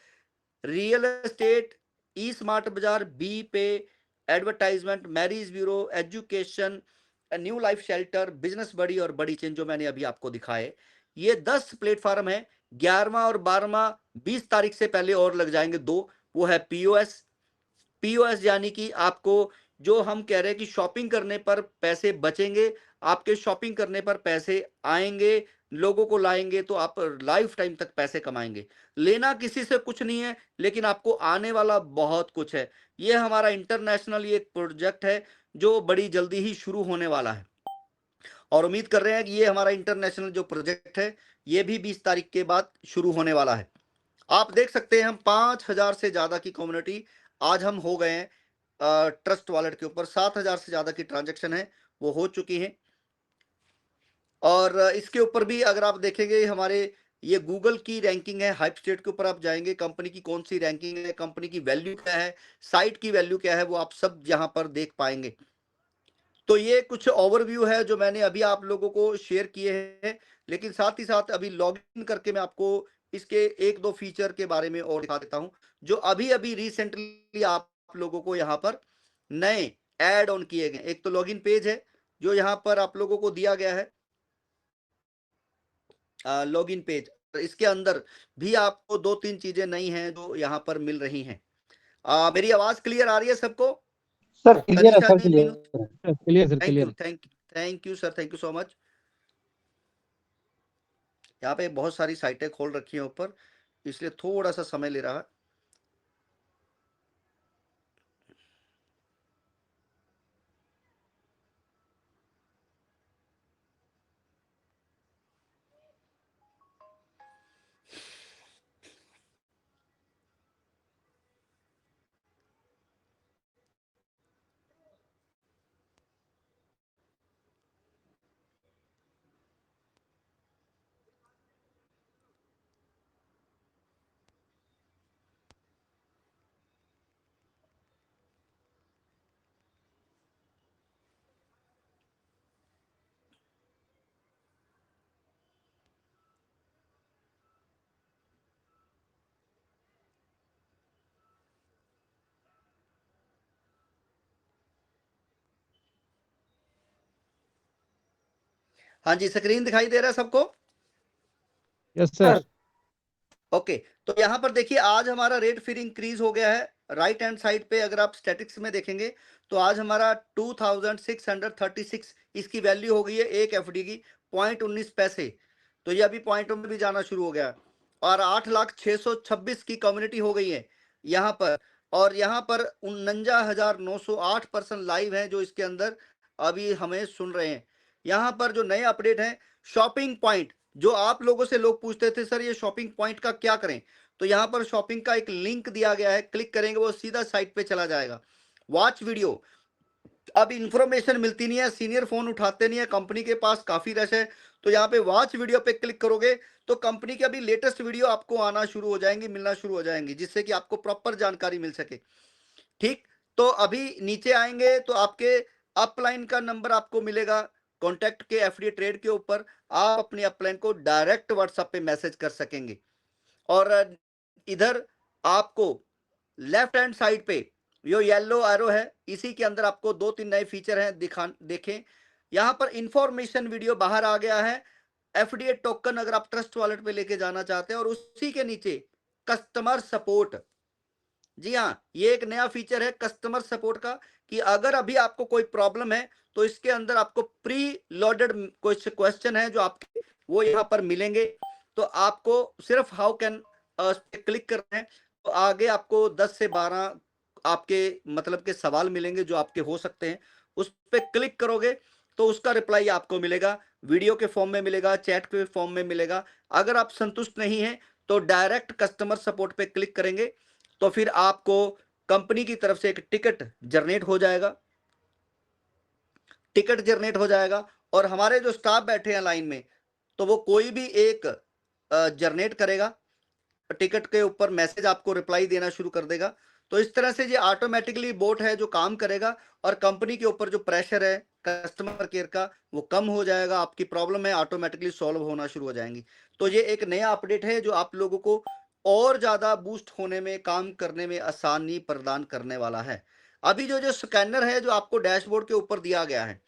रियल एस्टेट, ई स्मार्ट बाजार, बी पे, advertisement, marriage bureau, education, new life shelter, business बड़ी और बड़ी चेंज जो मैंने अभी आपको दिखाए। ये 10 प्लेटफॉर्म है। 11वां और 12वां 20 तारीख से पहले और लग जाएंगे दो, वो है पीओएस। पीओएस यानी कि आपको जो हम कह रहे हैं कि शॉपिंग करने पर पैसे बचेंगे, आपके शॉपिंग करने पर पैसे आएंगे, लोगों को लाएंगे तो आप लाइफ टाइम तक पैसे कमाएंगे। लेना किसी से कुछ नहीं है, लेकिन आपको आने वाला बहुत कुछ है। ये हमारा इंटरनेशनल ये एक प्रोजेक्ट है जो बड़ी जल्दी ही शुरू होने वाला है, और उम्मीद कर रहे हैं कि ये हमारा इंटरनेशनल जो प्रोजेक्ट है ये भी 20 तारीख के बाद शुरू होने वाला है। आप देख सकते हैं हम 5000 से ज्यादा की कम्युनिटी आज हम हो गए हैं। ट्रस्ट वॉलेट के ऊपर 7000 से ज्यादा की ट्रांजैक्शन है वो हो चुकी है। और इसके ऊपर भी अगर आप देखेंगे हमारे ये गूगल की रैंकिंग है, हाइप स्टेट के ऊपर आप जाएंगे, कंपनी की कौन सी रैंकिंग है, कंपनी की वैल्यू क्या है, साइट की वैल्यू क्या है, वो आप सब यहाँ पर देख पाएंगे। तो ये कुछ ओवरव्यू है जो मैंने अभी आप लोगों को शेयर किए हैं, लेकिन साथ ही साथ अभी लॉगिन करके मैं आपको इसके एक दो फीचर के बारे में और दिखा देता हूं जो अभी अभी रिसेंटली आप लोगों को यहाँ पर नए ऐड ऑन किए गए। एक तो लॉगिन पेज है जो यहाँ पर आप लोगों को दिया गया है, लॉगिन पेज। इसके अंदर भी आपको दो तीन चीजें नई हैं जो यहाँ पर मिल रही हैं। मेरी आवाज क्लियर आ रही है सबको? सर क्लियर है, तनिषा सर जी, क्लियर मीनू, है। Clear sir, thank you, clear. Thank you sir, thank you so much. यहाँ पे बहुत सारी साइटें खोल रखी हैं ऊपर, इसलिए थोड़ा सा समय ले रहा है। हाँ जी, स्क्रीन दिखाई दे रहा है सबको? Yes sir. ओके, तो यहाँ पर देखिए आज हमारा रेट फिर इंक्रीज हो गया है। राइट हैंड साइड पे अगर आप स्टैटिक्स में देखेंगे तो आज हमारा 2636 इसकी वैल्यू हो गई है एक एफडी की 0.19 पैसे। तो ये अभी पॉइंटों में भी जाना शुरू हो गया है और 8,626 की कम्युनिटी हो गई है यहाँ पर। और यहाँ पर 49,908 पर्सन लाइव हैं जो इसके अंदर अभी हमें सुन रहे हैं। यहाँ पर जो नए अपडेट हैं, शॉपिंग पॉइंट, जो आप लोगों से लोग पूछते थे सर ये शॉपिंग पॉइंट का क्या करें, तो यहाँ पर शॉपिंग का एक लिंक दिया गया है, क्लिक करेंगे वो सीधा साइट पे चला जाएगा। वॉच वीडियो, अब इंफॉर्मेशन मिलती नहीं है, सीनियर फोन उठाते नहीं है, कंपनी के पास काफी रश है, तो यहाँ पे वॉच वीडियो पे क्लिक करोगे तो कंपनी की अभी लेटेस्ट वीडियो आपको आना शुरू हो जाएंगी, मिलना शुरू हो जाएंगी, जिससे कि आपको प्रॉपर जानकारी मिल सके। ठीक, तो अभी नीचे आएंगे तो आपके अपलाइन का नंबर आपको मिलेगा कॉन्टैक्ट के एफडी ट्रेड के ऊपर, आप अपनी अपलाइन को डायरेक्ट व्हाट्सएप पे मैसेज कर सकेंगे। और इधर आपको लेफ्ट हैंड साइड पे जो येलो एरो है इसी के अंदर आपको 2-3 नए फीचर हैं, देखें यहाँ पर इंफॉर्मेशन वीडियो बाहर आ गया है, एफडीए टोकन अगर आप ट्रस्ट वॉलेट पे लेके जाना चाहते हैं, और उसी के नीचे कस्टमर सपोर्ट। जी हाँ, ये एक नया फीचर है कस्टमर सपोर्ट का, कि अगर अभी आपको कोई प्रॉब्लम है तो इसके अंदर आपको प्री लोडेड कुछ क्वेश्चन है जो आपके वो यहाँ पर मिलेंगे। तो आपको सिर्फ हाउ कैन क्लिक करना है, तो आगे आपको 10 से 12 आपके मतलब के सवाल मिलेंगे जो आपके हो सकते हैं। उस पर क्लिक करोगे तो उसका रिप्लाई आपको मिलेगा, वीडियो के फॉर्म में मिलेगा, चैट के फॉर्म में मिलेगा। अगर आप संतुष्ट नहीं हैं तो डायरेक्ट कस्टमर सपोर्ट पे क्लिक करेंगे तो फिर आपको कंपनी की तरफ से एक टिकट जनरेट हो जाएगा, टिकट जनरेट हो जाएगा। और हमारे जो स्टाफ बैठे हैं लाइन में, तो वो कोई भी एक जनरेट करेगा, टिकट के ऊपर मैसेज आपको रिप्लाई देना शुरू कर देगा। तो इस तरह से ये ऑटोमेटिकली बोट है जो काम करेगा, और कंपनी के ऊपर जो प्रेशर है कस्टमर केयर का वो कम हो जाएगा, आपकी प्रॉब्लम है ऑटोमेटिकली सॉल्व होना शुरू हो जाएंगी। तो ये एक नया अपडेट है जो आप लोगों को और ज्यादा बूस्ट होने में, काम करने में आसानी प्रदान करने वाला है। अभी जो स्कैनर है जो आपको डैशबोर्ड के ऊपर दिया गया है,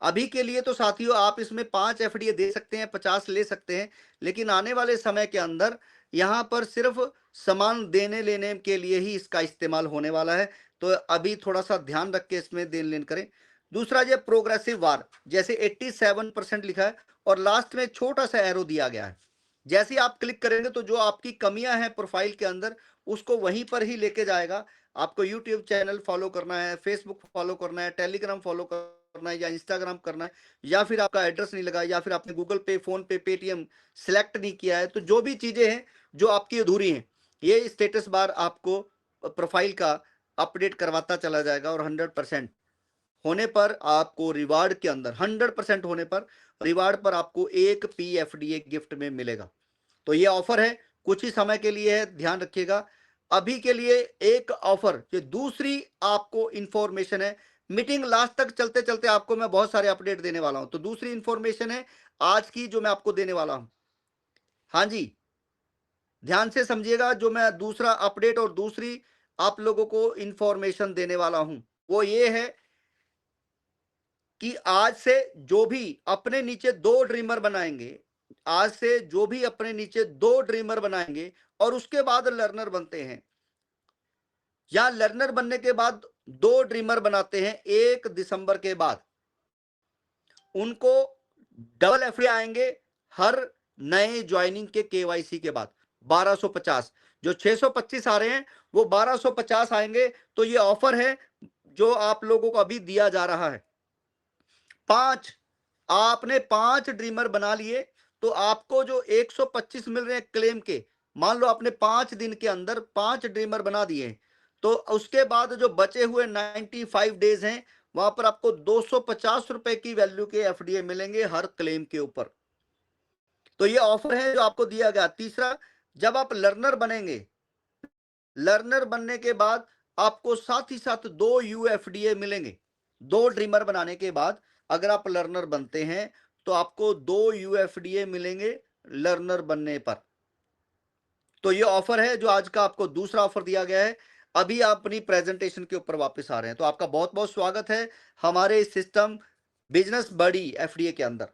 अभी के लिए तो साथियों आप इसमें 5 एफडीए दे सकते हैं, 50 ले सकते हैं, लेकिन आने वाले समय के अंदर यहाँ पर सिर्फ सामान देने लेने के लिए ही इसका इस्तेमाल होने वाला है। तो अभी थोड़ा सा ध्यान रख के इसमें देन लेन करें। दूसरा, ये प्रोग्रेसिव वार, जैसे 87% लिखा है और लास्ट में छोटा सा एरो दिया गया है, जैसे आप क्लिक करेंगे तो जो आपकी कमियां हैं प्रोफाइल के अंदर उसको वहीं पर ही लेके जाएगा। आपको यूट्यूब चैनल फॉलो करना है, फेसबुक फॉलो करना है, टेलीग्राम फॉलो करना है, या इंस्टाग्राम करना है, या फिर आपका एड्रेस नहीं लगा, या फिर आपने गूगल पे, फोन पे, पेटीएम सिलेक्ट नहीं किया है, तो जो भी चीजें हैं जो आपकी अधूरी हैं, ये स्टेटस बार आपको प्रोफाइल का अपडेट करवाता चला जाएगा। और 100% होने पर आपको रिवार्ड के अंदर 100% होने पर रिवार्ड पर आपको एक PFDA गिफ्ट में मिलेगा। तो ये ऑफर है, कुछ ही समय के लिए है, ध्यान रखिएगा। अभी के लिए एक ऑफर, ये दूसरी आपको इंफॉर्मेशन है, मीटिंग लास्ट तक चलते चलते आपको मैं बहुत सारे अपडेट देने वाला हूं। तो दूसरी इंफॉर्मेशन है आज की जो मैं आपको देने वाला हूं। हाँ जी, ध्यान से समझिएगा, जो मैं दूसरा अपडेट और दूसरी आप लोगों को इंफॉर्मेशन देने वाला हूं वो ये है कि आज से जो भी अपने नीचे 2 ड्रीमर बनाएंगे, आज से जो भी अपने नीचे 2 ड्रीमर बनाएंगे और उसके बाद लर्नर बनते हैं, या लर्नर बनने के बाद 2 ड्रीमर बनाते हैं 1 दिसंबर के बाद, उनको डबल एफडी आएंगे हर नए ज्वाइनिंग के केवाईसी के बाद 1250। जो 625 आ रहे हैं वो 1250 आएंगे। तो ये ऑफर है जो आप लोगों को अभी दिया जा रहा है। 5 आपने 5 ड्रीमर बना लिए तो आपको जो 125 मिल रहे हैं क्लेम के, मान लो आपने 5 दिन के अंदर 5 ड्रीमर बना दिए, तो उसके बाद जो बचे हुए 95 डेज हैं वहां पर आपको 250 रुपए की वैल्यू के एफडीए मिलेंगे हर क्लेम के ऊपर। तो ये ऑफर है जो आपको दिया गया। तीसरा, जब आप लर्नर बनेंगे, लर्नर बनने के बाद आपको साथ ही साथ 2 यूएफडीए मिलेंगे। 2 ड्रीमर बनाने के बाद अगर आप लर्नर बनते हैं तो आपको 2 यूएफडीए मिलेंगे लर्नर बनने पर। तो ये ऑफर है जो आज का आपको दूसरा ऑफर दिया गया है। अभी आप अपनी प्रेजेंटेशन के ऊपर वापस आ रहे हैं, तो आपका बहुत बहुत स्वागत है हमारे सिस्टम बिजनेस बडी एफडीए के अंदर।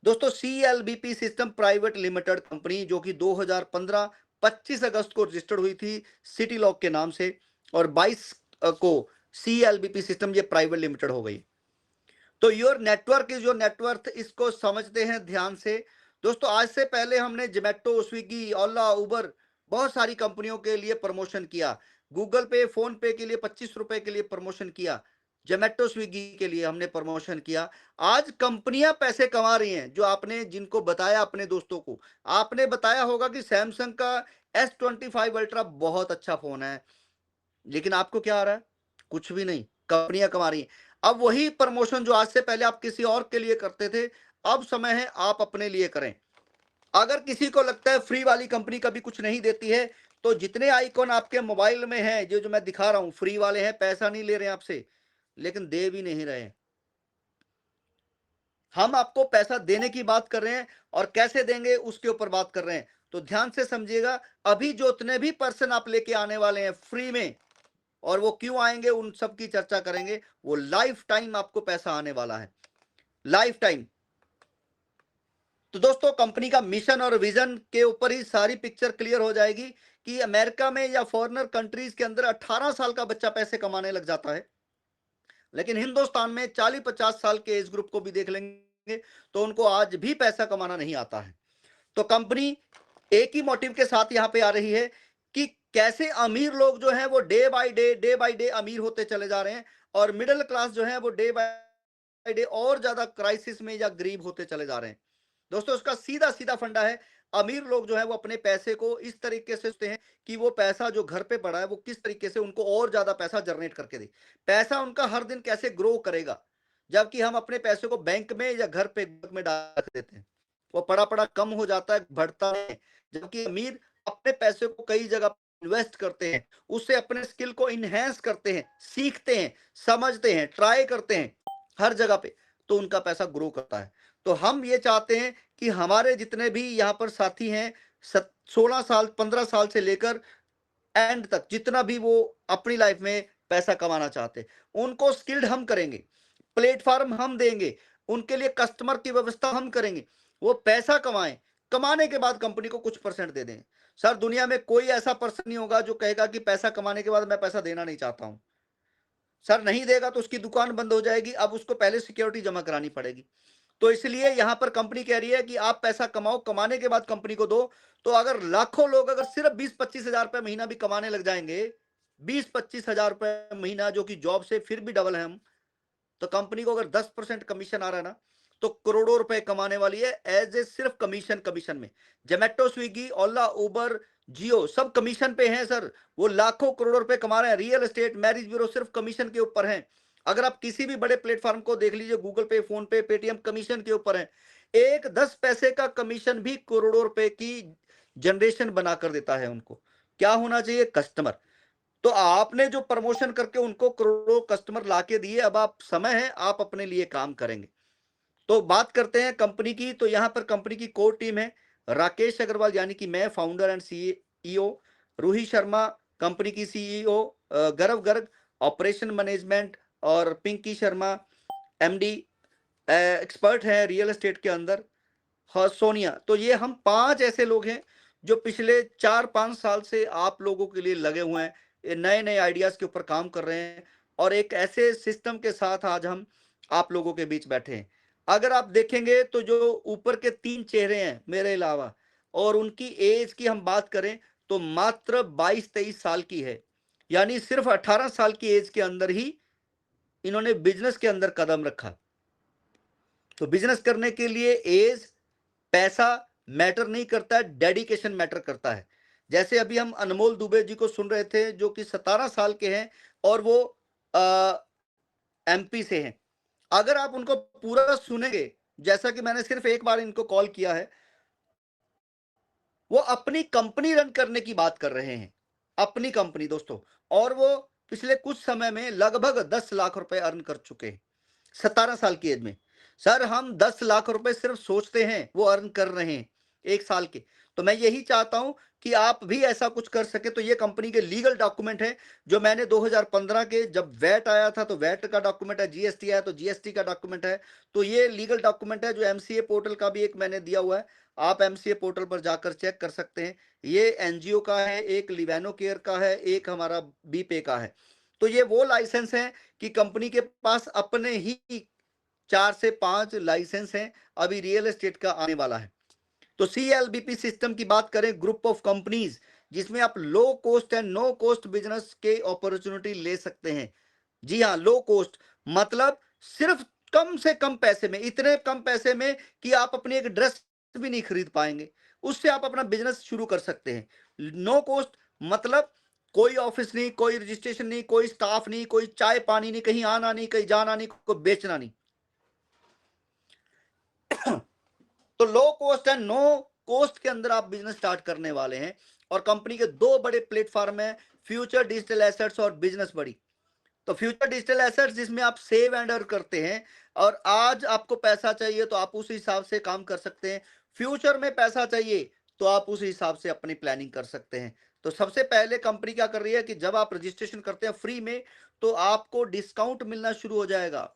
दोस्तों CLBP system private limited company, जो कि 2015 25 अगस्त को रजिस्टर्ड हुई थी सिटी लॉक के नाम से, और 22 को CLBP सिस्टम ये प्राइवेट लिमिटेड हो गई। तो your network is your net worth, इसको समझते हैं ध्यान से। दोस्तों आज से पहले हमने जोमेटो, स्विगी, ओला, उबर, बहुत सारी कंपनियों के लिए प्रमोशन किया। गूगल पे, फोन पे के लिए 25 रुपए के लिए प्रमोशन किया। जोमेटो, स्विगी के लिए हमने प्रमोशन किया। आज कंपनियां पैसे कमा रही हैं, जो आपने जिनको बताया अपने दोस्तों को, आपने बताया होगा कि सैमसंग का S25 अल्ट्रा बहुत अच्छा फोन है, लेकिन आपको क्या आ रहा है? कुछ भी नहीं, कंपनियां कमा रही हैं। अब वही प्रमोशन जो आज से पहले आप किसी और के लिए करते थे, अब समय है आप अपने लिए करें। अगर किसी को लगता है फ्री वाली कंपनी कभी कुछ नहीं देती है, तो जितने आइकॉन आपके मोबाइल में हैं, जो जो मैं दिखा रहा हूं, फ्री वाले हैं, पैसा नहीं ले रहे हैं आपसे, लेकिन दे भी नहीं रहे हैं। हम आपको पैसा देने की बात कर रहे हैं, और कैसे देंगे उसके ऊपर बात कर रहे हैं। तो ध्यान से समझिएगा, अभी जो उतने भी पर्सन आप लेके आने वाले हैं फ्री में, और वो क्यों आएंगे उन सब की चर्चा करेंगे। वो लाइफ टाइम आपको पैसा आने वाला है, लाइफ टाइम। तो दोस्तों कंपनी का मिशन और विजन के ऊपर ही सारी पिक्चर क्लियर हो जाएगी कि अमेरिका में या फॉरेनर कंट्रीज के अंदर 18 साल का बच्चा पैसे कमाने लग जाता है, लेकिन हिंदुस्तान में 40-50 साल के एज ग्रुप को भी देख लेंगे तो उनको आज भी पैसा कमाना नहीं आता है। तो कंपनी एक ही मोटिव के साथ यहां पे आ रही है कि कैसे अमीर लोग जो हैं वो डे बाय डे अमीर होते चले जा रहे हैं, और मिडिल क्लास जो है वो डे बाय डे और ज्यादा क्राइसिस में या गरीब होते चले जा रहे हैं। दोस्तों उसका सीधा सीधा फंडा है, अमीर लोग जो है वो अपने पैसे को इस तरीके से सोचते हैं कि वो पैसा जो घर पे पड़ा है वो किस तरीके से उनको और ज्यादा पैसा जनरेट करके दे, पैसा उनका हर दिन कैसे ग्रो करेगा। जबकि हम अपने पैसे को बैंक में या घर पे में डाल देते हैं, वो पड़ा पड़ा कम हो जाता है, बढ़ता है। जबकि अमीर अपने पैसे को कई जगह इन्वेस्ट करते हैं, उससे अपने स्किल को इनहेंस करते हैं, सीखते हैं, समझते हैं, ट्राई करते हैं हर जगह पे, तो उनका पैसा ग्रो करता है। तो हम ये चाहते हैं कि हमारे जितने भी यहाँ पर साथी हैं, 16 साल 15 साल से लेकर एंड तक, जितना भी वो अपनी लाइफ में पैसा कमाना चाहते हैं, उनको स्किल्ड हम करेंगे, प्लेटफॉर्म हम देंगे, उनके लिए कस्टमर की व्यवस्था हम करेंगे, वो पैसा कमाएं, कमाने के बाद कंपनी को कुछ परसेंट दे दें। सर दुनिया में कोई ऐसा पर्सन नहीं होगा जो कहेगा कि पैसा कमाने के बाद मैं पैसा देना नहीं चाहता हूं। सर नहीं देगा तो उसकी दुकान बंद हो जाएगी, अब उसको पहले सिक्योरिटी जमा करानी पड़ेगी। तो इसलिए यहां पर कंपनी कह रही है कि आप पैसा कमाओ, कमाने के बाद कंपनी को दो। तो अगर लाखों लोग अगर सिर्फ 20-25 हजार रुपए महीना भी कमाने लग जाएंगे, 20-25 हजार रुपए महीना, जो कि जॉब से फिर भी डबल है हम, तो कंपनी को अगर 10% कमीशन आ रहा है ना, तो करोड़ों रुपए कमाने वाली है एज ए सिर्फ कमीशन में। जोमेटो, स्विगी, ओला, उबर, जियो सब कमीशन पे हैं सर, वो लाखों करोड़ों रुपए कमा रहे हैं। रियल एस्टेट, मैरिज ब्यूरो सिर्फ कमीशन के ऊपर हैं। अगर आप किसी भी बड़े प्लेटफॉर्म को देख लीजिए, गूगल पे, फोन पे, पेटीएम, कमीशन के ऊपर है। एक 10 पैसे का कमीशन भी करोड़ों रुपए की जनरेशन बना कर देता है उनको। क्या होना चाहिए? कस्टमर। तो आपने जो प्रमोशन करके उनको करोड़ों कस्टमर लाके दिए, अब आप समय है आप अपने लिए काम करेंगे। तो बात करते हैं कंपनी की। तो यहां पर कंपनी की कोर टीम है, राकेश अग्रवाल यानी कि मैं, founder and CEO, Roohi Sharma company की CEO, Gaurav Garg operation management, और पिंकी शर्मा एमडी एक्सपर्ट है रियल एस्टेट के अंदर, हाँ सोनिया। तो ये हम 5 ऐसे लोग हैं जो पिछले 4-5 साल से आप लोगों के लिए लगे हुए हैं, नए नए आइडियाज के ऊपर काम कर रहे हैं, और एक ऐसे सिस्टम के साथ आज हम आप लोगों के बीच बैठे हैं। अगर आप देखेंगे तो जो ऊपर के 3 चेहरे हैं मेरे अलावा, और उनकी एज की हम बात करें तो मात्र 22-23 साल की है, यानी सिर्फ 18 साल की एज के अंदर ही इन्होंने बिजनेस के अंदर कदम रखा। तो बिजनेस करने के लिए एज, पैसा मैटर नहीं करता है, डेडिकेशन मैटर करता है। जैसे अभी हम अनमोल दुबे जी को सुन रहे थे, जो कि 17 साल के हैं और वो एमपी से हैं। अगर आप उनको पूरा सुनेंगे, जैसा कि मैंने सिर्फ एक बार इनको कॉल किया है, वो अपनी कंपनी रन करने की बात कर रहे हैं, अपनी कंपनी दोस्तों, और वो पिछले कुछ समय में लगभग 10 लाख रुपए अर्न कर चुके हैं 17 साल की एज में। सर हम 10 लाख रुपए सिर्फ सोचते हैं, वो अर्न कर रहे हैं। 1 साल के। तो मैं यही चाहता हूं कि आप भी ऐसा कुछ कर सके। तो ये कंपनी के लीगल डॉक्यूमेंट है जो मैंने 2015 के जब वैट आया था तो वैट का डॉक्यूमेंट है, जीएसटी आया तो जीएसटी का डॉक्यूमेंट है। तो ये लीगल डॉक्यूमेंट है जो एमसीए पोर्टल का भी एक मैंने दिया हुआ है, आप एमसीए पोर्टल पर जाकर चेक कर सकते हैं। ये एनजीओ का है, एक लिवेनो केयर का है, एक हमारा बीपे का है। तो ये वो लाइसेंस है कि कंपनी के पास अपने ही 4 से 5 लाइसेंस हैं, अभी रियल एस्टेट का आने वाला है। तो सीएलबीपी सिस्टम की बात करें, ग्रुप ऑफ कंपनीज जिसमें आप low cost and no cost business के अपॉर्चुनिटी ले सकते हैं। जी हाँ, लो कॉस्ट मतलब सिर्फ कम से कम पैसे में, इतने कम पैसे में कि आप अपनी एक ड्रेस भी नहीं खरीद पाएंगे, उससे आप अपना बिजनेस शुरू कर सकते हैं। नो कॉस्ट मतलब कोई ऑफिस नहीं, कोई रजिस्ट्रेशन नहीं, कोई स्टाफ नहीं, कोई चाय पानी नहीं, कहीं आना नहीं, कहीं जाना नहीं, कोई बेचना नहीं। तो low cost and no cost के अंदर आप बिजनेस स्टार्ट करने वाले हैं। और कंपनी के 2 बड़े प्लेटफॉर्म है, फ्यूचर डिजिटल एसेट्स और बिजनेस बड़ी। तो फ्यूचर डिजिटल एसेट्स जिसमें आप सेव एंड अर्न करते हैं, और आज आपको पैसा चाहिए तो आप उस हिसाब से काम कर सकते हैं, फ्यूचर में पैसा चाहिए तो आप उस हिसाब से अपनी प्लानिंग कर सकते हैं। तो सबसे पहले कंपनी क्या कर रही है कि जब आप रजिस्ट्रेशन करते हैं फ्री में, तो आपको डिस्काउंट मिलना शुरू हो जाएगा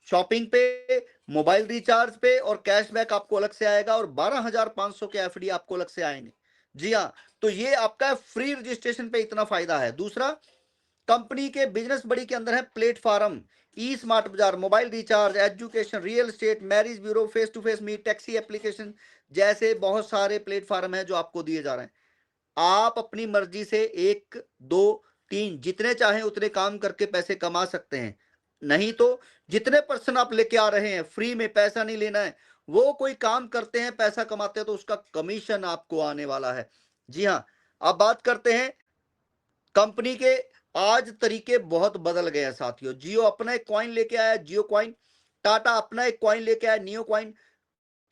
शॉपिंग पे, मोबाइल रिचार्ज पे, और कैशबैक आपको अलग से आएगा, और 12,500 के एफडी आपको अलग से आएंगे। जी हाँ, तो ये आपका फ्री रजिस्ट्रेशन पे इतना फायदा है। दूसरा, कंपनी के बिजनेस बड़ी के अंदर है platform, e smart Bazaar, mobile recharge, education, real estate, marriage bureau, face to face meet, taxi application जैसे बहुत सारे प्लेटफॉर्म है जो आपको दिए जा रहे हैं। आप अपनी मर्जी से 1, 2, 3 जितने चाहें उतने काम करके पैसे कमा सकते हैं। नहीं तो जितने पर्सन आप लेके आ रहे हैं, फ्री में पैसा नहीं लेना है, वो कोई काम करते हैं, पैसा कमाते हैं, तो उसका कमीशन आपको आने वाला है। जी हाँ, अब बात करते हैं कंपनी के। आज तरीके बहुत बदल गए हैं साथियों। जियो अपना एक कॉइन लेके आया, जियो कॉइन। टाटा अपना एक कॉइन लेके आया, नियो कॉइन।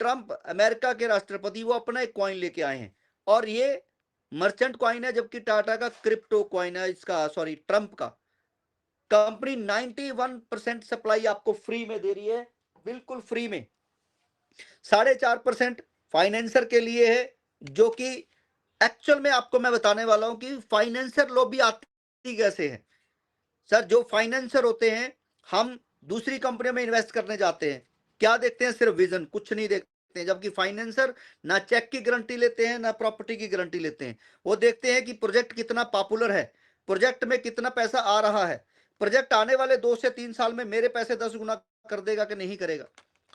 ट्रंप अमेरिका के राष्ट्रपति, वो अपना एक कॉइन लेके आए हैं, और ये मर्चेंट कॉइन है, जबकि टाटा का क्रिप्टो कॉइन है, इसका सॉरी ट्रंप का। कंपनी 91% सप्लाई आपको फ्री में दे रही है, बिल्कुल फ्री में। 4.5% फाइनेंसर के लिए है, जो कि एक्चुअल में आपको मैं बताने वाला हूं कि फाइनेंसर लॉबी आती कैसे है। सर, जो फाइनेंसर होते हैं, हम दूसरी कंपनियों में इन्वेस्ट करने जाते हैं, क्या देखते हैं? सिर्फ विजन, कुछ नहीं देखते हैं। जबकि फाइनेंसर ना चेक की गारंटी लेते हैं, ना प्रॉपर्टी की गारंटी लेते हैं। वो देखते हैं कि प्रोजेक्ट कितना पॉपुलर है, प्रोजेक्ट में कितना पैसा आ रहा है, प्रोजेक्ट आने वाले 2 से 3 साल में मेरे पैसे 10 गुना कर देगा कि नहीं करेगा।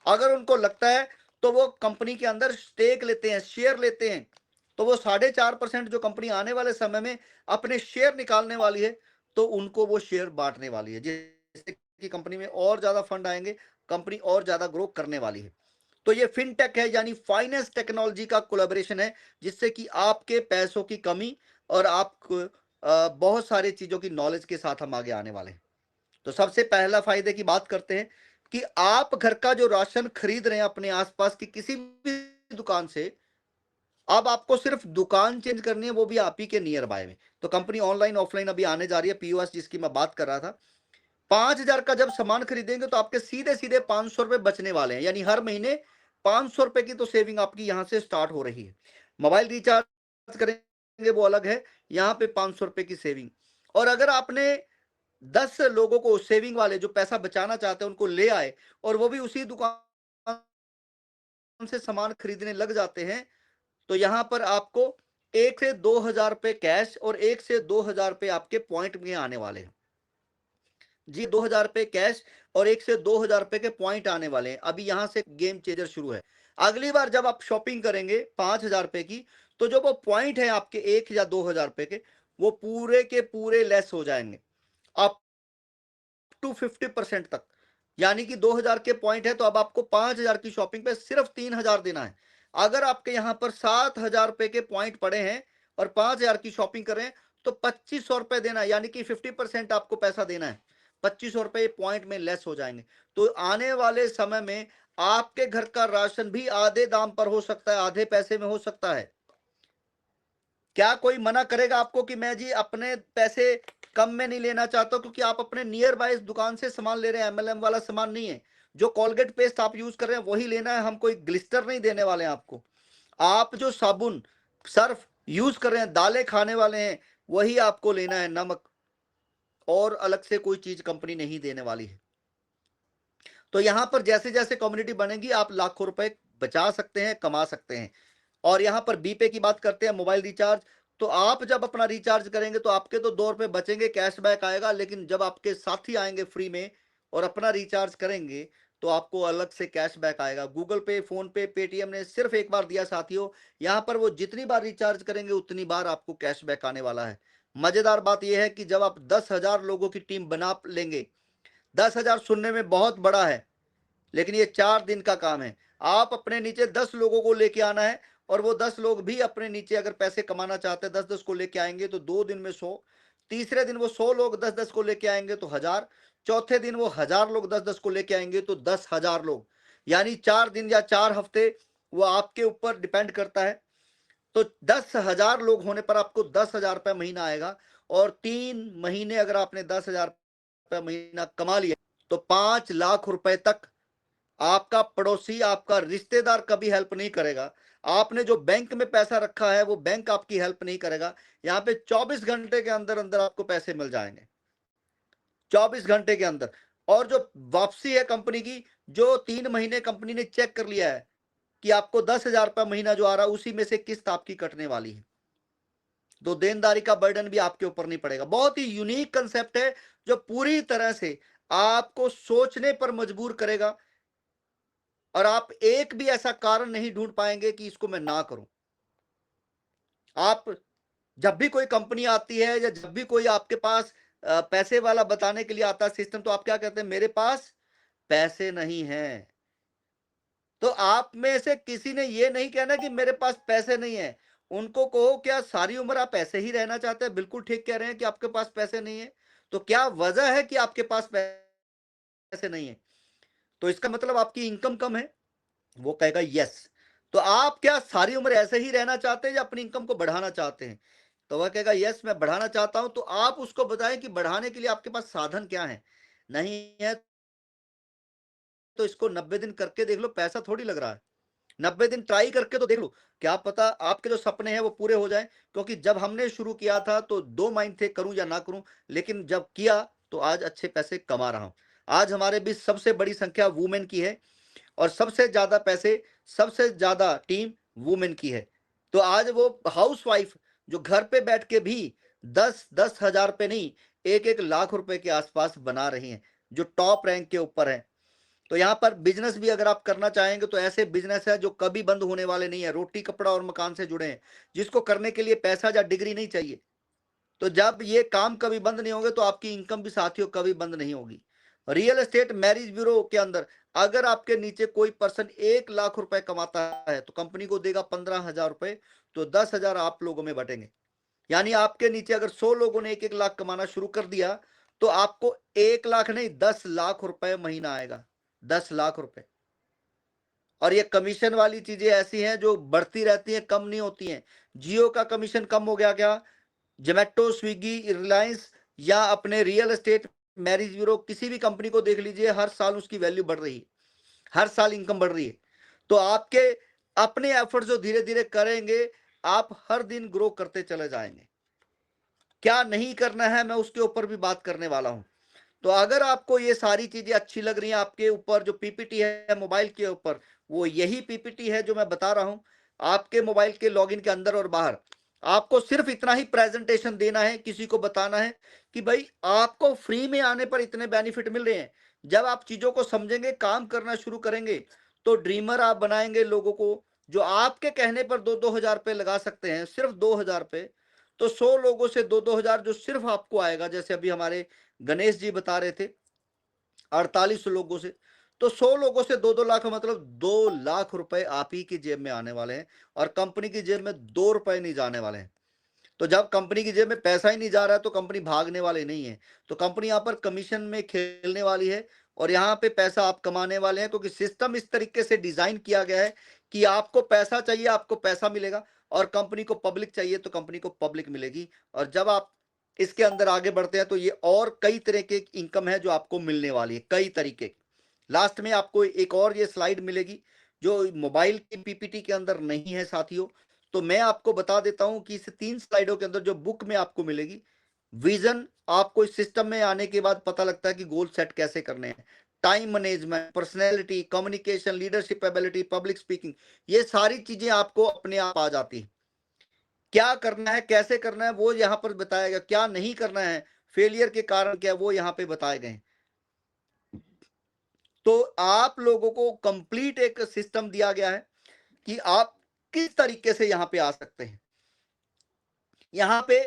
अगर उनको लगता है तो वो कंपनी के अंदर स्टेक लेते हैं, शेयर लेते हैं। तो वो 4.5% जो कंपनी आने वाले समय में अपने शेयर निकालने वाली है, तो उनको वो शेयर बांटने वाली है, जिससे कि कंपनी में और ज्यादा फंड आएंगे, कंपनी और ज्यादा ग्रो करने वाली है। तो ये फिनटेक है, यानी फाइनेंस टेक्नोलॉजी का कोलैबोरेशन है, जिससे कि आपके पैसों की कमी और आप बहुत सारी चीजों की नॉलेज के साथ हम आगे आने वाले हैं। तो सबसे पहला फायदे की बात करते हैं कि आप घर का जो राशन खरीद रहे हैं अपने आसपास की किसी भी दुकान से, अब आपको सिर्फ दुकान चेंज करनी है, वो भी आप ही के नियर बाय में। तो कंपनी ऑनलाइन ऑफलाइन अभी आने जा रही है, पीओएस जिसकी मैं बात कर रहा था। 5,000 का जब सामान खरीदेंगे तो आपके सीधे सीधे 500 रुपए बचने वाले हैं, यानी हर महीने 500 रुपए की तो सेविंग आपकी यहां से स्टार्ट हो रही है। मोबाइल रिचार्ज करेंगे वो अलग है, यहाँ पे 500 रुपए की सेविंग। और अगर आपने 10 लोगों को, सेविंग वाले जो पैसा बचाना चाहते हैं, उनको ले आए और वो भी उसी दुकान से सामान खरीदने लग जाते हैं, तो यहां पर आपको 1 से 2,000 रुपए कैश और 1 से 2,000 रुपए आपके पॉइंट में आने वाले हैं। जी, 2,000 रुपए कैश और 1 से 2,000 रुपए के पॉइंट आने वाले हैं। अभी यहां से गेम चेंजर शुरू है। अगली बार जब आप शॉपिंग करेंगे 5,000 रुपए की, तो जो वो पॉइंट है आपके 1 या 2,000 रुपए के, वो पूरे के पूरे लेस हो जाएंगे अप टू 50% तक। यानी कि 2,000 के पॉइंट है, तो अब आपको 5,000 की शॉपिंग पे सिर्फ 3,000 देना है। अगर आपके यहाँ पर 7,000 रुपए के पॉइंट पड़े हैं और 5,000 की शॉपिंग कर रहे हैं, तो 2,500 रुपए देना है, यानी कि 50% आपको पैसा देना है। 2,500 रुपए पॉइंट में लेस हो जाएंगे। तो आने वाले समय में आपके घर का राशन भी आधे दाम पर हो सकता है, आधे पैसे में हो सकता है। क्या कोई मना करेगा आपको कि मैं जी अपने पैसे कम में नहीं लेना चाहता, क्योंकि आप अपने नियर बाय दुकान से सामान ले रहे हैं, एमएलएम वाला सामान नहीं है। जो कोलगेट पेस्ट आप यूज कर रहे हैं वही लेना है, हम कोई ग्लिस्टर नहीं देने वाले हैं आपको। आप जो साबुन सर्फ यूज कर रहे हैं, दालें खाने वाले हैं, वही आपको लेना है, नमक, और अलग से कोई चीज कंपनी नहीं देने वाली है। तो यहां पर जैसे जैसे कम्युनिटी बनेगी आप लाखों रुपए बचा सकते हैं, कमा सकते हैं। और यहां पर बीपे की बात करते हैं, मोबाइल रिचार्ज। तो आप जब अपना रिचार्ज करेंगे तो आपके तो 2 रुपए बचेंगे, कैशबैक आएगा, लेकिन जब आपके साथी आएंगे फ्री में और अपना रिचार्ज करेंगे तो आपको अलग से कैशबैक आएगा। गूगल पे, फोन पे, पेटीएम ने सिर्फ एक बार दिया साथियों, यहां पर वो जितनी बार रिचार्ज करेंगे उतनी बार आपको कैशबैक आने वाला है। मजेदार बात यह है कि जब आप 10,000 लोगों की टीम बना लेंगे, 10,000 सुनने में बहुत बड़ा है, लेकिन ये 4 दिन का काम है। आप अपने नीचे 10 लोगों को लेके आना है, और वो 10 लोग भी अपने नीचे अगर पैसे कमाना चाहते हैं 10-10 को लेके आएंगे तो 2 दिन में 100, तीसरे दिन वो 100 लोग 10-10 को लेके आएंगे तो 1000, चौथे दिन वो 1000 लोग 10-10 को लेके आएंगे तो 10,000 लोग, यानी 4 दिन या 4 हफ्ते, वो आपके ऊपर डिपेंड करता है। तो 10,000 लोग होने पर आपको 10,000 रुपये महीना आएगा, और 3 महीने अगर आपने 10,000 रुपये महीना कमा लिया तो 5 लाख रुपए तक आपका पड़ोसी, आपका रिश्तेदार कभी हेल्प नहीं करेगा। आपने जो बैंक में पैसा रखा है वो बैंक आपकी हेल्प नहीं करेगा। यहाँ पे 24 घंटे के अंदर अंदर आपको पैसे मिल जाएंगे, 24 घंटे के अंदर। और जो वापसी है कंपनी की, जो 3 महीने कंपनी ने चेक कर लिया है कि आपको 10,000 रुपया महीना जो आ रहा है उसी में से किस्त आपकी कटने वाली है, तो देनदारी का बर्डन भी आपके ऊपर नहीं पड़ेगा। बहुत ही यूनिक कंसेप्ट है जो पूरी तरह से आपको सोचने पर मजबूर करेगा, और आप एक भी ऐसा कारण नहीं ढूंढ पाएंगे कि इसको मैं ना करूं। आप जब भी कोई कंपनी आती है या जब भी कोई आपके पास पैसे वाला बताने के लिए आता है सिस्टम, तो आप क्या कहते हैं, मेरे पास पैसे नहीं है। तो आप में से किसी ने ये नहीं कहना कि मेरे पास पैसे नहीं है। उनको कहो क्या सारी उम्र आप ऐसे ही रहना चाहते हैं? बिल्कुल ठीक कह रहे हैं कि आपके पास पैसे नहीं है। तो क्या वजह है कि आपके पास पैसे नहीं है? तो इसका मतलब आपकी इनकम कम है। वो कहेगा यस। तो आप क्या सारी उम्र ऐसे ही रहना चाहते हैं या अपनी इनकम को बढ़ाना चाहते हैं? तो वह कहेगा यस मैं बढ़ाना चाहता हूं। तो आप उसको बताएं कि बढ़ाने के लिए आपके पास साधन क्या है। नहीं है तो इसको 90 दिन करके देख लो, पैसा थोड़ी लग रहा है। 90 दिन ट्राई करके तो देख लो, क्या पता आपके जो सपने हैं वो पूरे हो जाएं। क्योंकि जब हमने शुरू किया था तो 2 माइंड थे, करूं या ना करूं, लेकिन जब किया तो आज अच्छे पैसे कमा रहा हूं। आज हमारे बीच सबसे बड़ी संख्या वुमेन की है, और सबसे ज्यादा पैसे, सबसे ज्यादा टीम वुमेन की है। तो आज वो हाउसवाइफ जो घर पे बैठ के भी 10-10 हजार रुपए नहीं, 1-1 लाख रुपए के आसपास बना रही हैं, जो टॉप रैंक के ऊपर है। तो यहाँ पर बिजनेस भी अगर आप करना चाहेंगे तो ऐसे बिजनेस है जो कभी बंद होने वाले नहीं है, रोटी कपड़ा और मकान से जुड़े हैं, जिसको करने के लिए पैसा या डिग्री नहीं चाहिए। तो जब ये काम कभी बंद नहीं होंगे तो आपकी इनकम भी साथियों कभी बंद नहीं होगी। रियल एस्टेट मैरिज ब्यूरो के अंदर अगर आपके नीचे कोई पर्सन 1 लाख रुपए कमाता है तो कंपनी को देगा 15,000 रुपए, तो 10,000 आप लोगों में बटेंगे। यानी आपके नीचे अगर 100 लोगों ने 1-1 लाख कमाना शुरू कर दिया तो आपको 1 लाख नहीं 10 लाख रुपए महीना आएगा, 10 लाख रुपए। और ये कमीशन वाली चीजें ऐसी हैं जो बढ़ती रहती हैं, कम नहीं होती हैं। जियो का कमीशन कम हो गया क्या? जोमेटो, स्विगी, रिलायंस या अपने रियल एस्टेट मैरिज ब्यूरो, किसी भी कंपनी को देख लीजिए, हर साल उसकी वैल्यू बढ़ रही है, हर साल इनकम बढ़ रही है। तो आपके अपने एफर्ट जो धीरे धीरे करेंगे, आप हर दिन ग्रो करते चले जाएंगे। क्या नहीं करना है मैं उसके ऊपर भी बात करने वाला हूं। तो अगर आपको ये सारी चीजें अच्छी लग रही हैं, आपके ऊपर जो पीपीटी है मोबाइल के ऊपर, वो यही पीपीटी है जो मैं बता रहा हूं। आपके मोबाइल के लॉगिन के अंदर और बाहर आपको सिर्फ इतना ही प्रेजेंटेशन देना है, किसी को बताना है कि भाई आपको फ्री में आने पर इतने बेनिफिट मिल रहे हैं। जब आप चीजों को समझेंगे, काम करना शुरू करेंगे, तो ड्रीमर आप बनाएंगे लोगों को, जो आपके कहने पर 2-2 हजार रुपए लगा सकते हैं, सिर्फ 2 हजार रुपए। तो 100 लोगों से 2-2 हजार जो सिर्फ आपको आएगा, जैसे अभी हमारे गणेश जी बता रहे थे 48 लोगों से, तो 100 लोगों से 2-2 लाख, मतलब 2 लाख रुपए आप ही की जेब में आने वाले हैं, और कंपनी की जेब में 2 रुपए नहीं जाने वाले हैं। तो जब कंपनी की जेब में पैसा ही नहीं जा रहा है तो कंपनी भागने वाली नहीं है। तो कंपनी यहाँ पर कमीशन में खेलने वाली है, और यहाँ पे पैसा आप कमाने वाले हैं, क्योंकि सिस्टम इस तरीके से डिजाइन किया गया है कि आपको पैसा चाहिए आपको पैसा मिलेगा, और कंपनी को पब्लिक चाहिए तो कंपनी को पब्लिक मिलेगी। और जब आप इसके अंदर आगे बढ़ते हैं तो ये और कई तरह के इनकम है जो आपको मिलने वाली है, कई तरीके। लास्ट में आपको एक और ये स्लाइड मिलेगी जो मोबाइल की पीपीटी के अंदर नहीं है साथियों, तो मैं आपको बता देता हूं कि इस 3 स्लाइडों के अंदर जो बुक में आपको मिलेगी, विजन आपको इस सिस्टम में आने के बाद पता लगता है कि गोल सेट कैसे करने हैं, time management, personality, communication, leadership ability, public speaking, ये सारी चीजें आपको अपने आप आ जाती है। क्या करना है, कैसे करना है, वो यहाँ पर बताया गया। क्या नहीं करना है, फेलियर के कारण क्या, वो यहाँ पे बताए गए। तो आप लोगों को कंप्लीट एक सिस्टम दिया गया है कि आप किस तरीके से यहाँ पे आ सकते हैं। यहाँ पे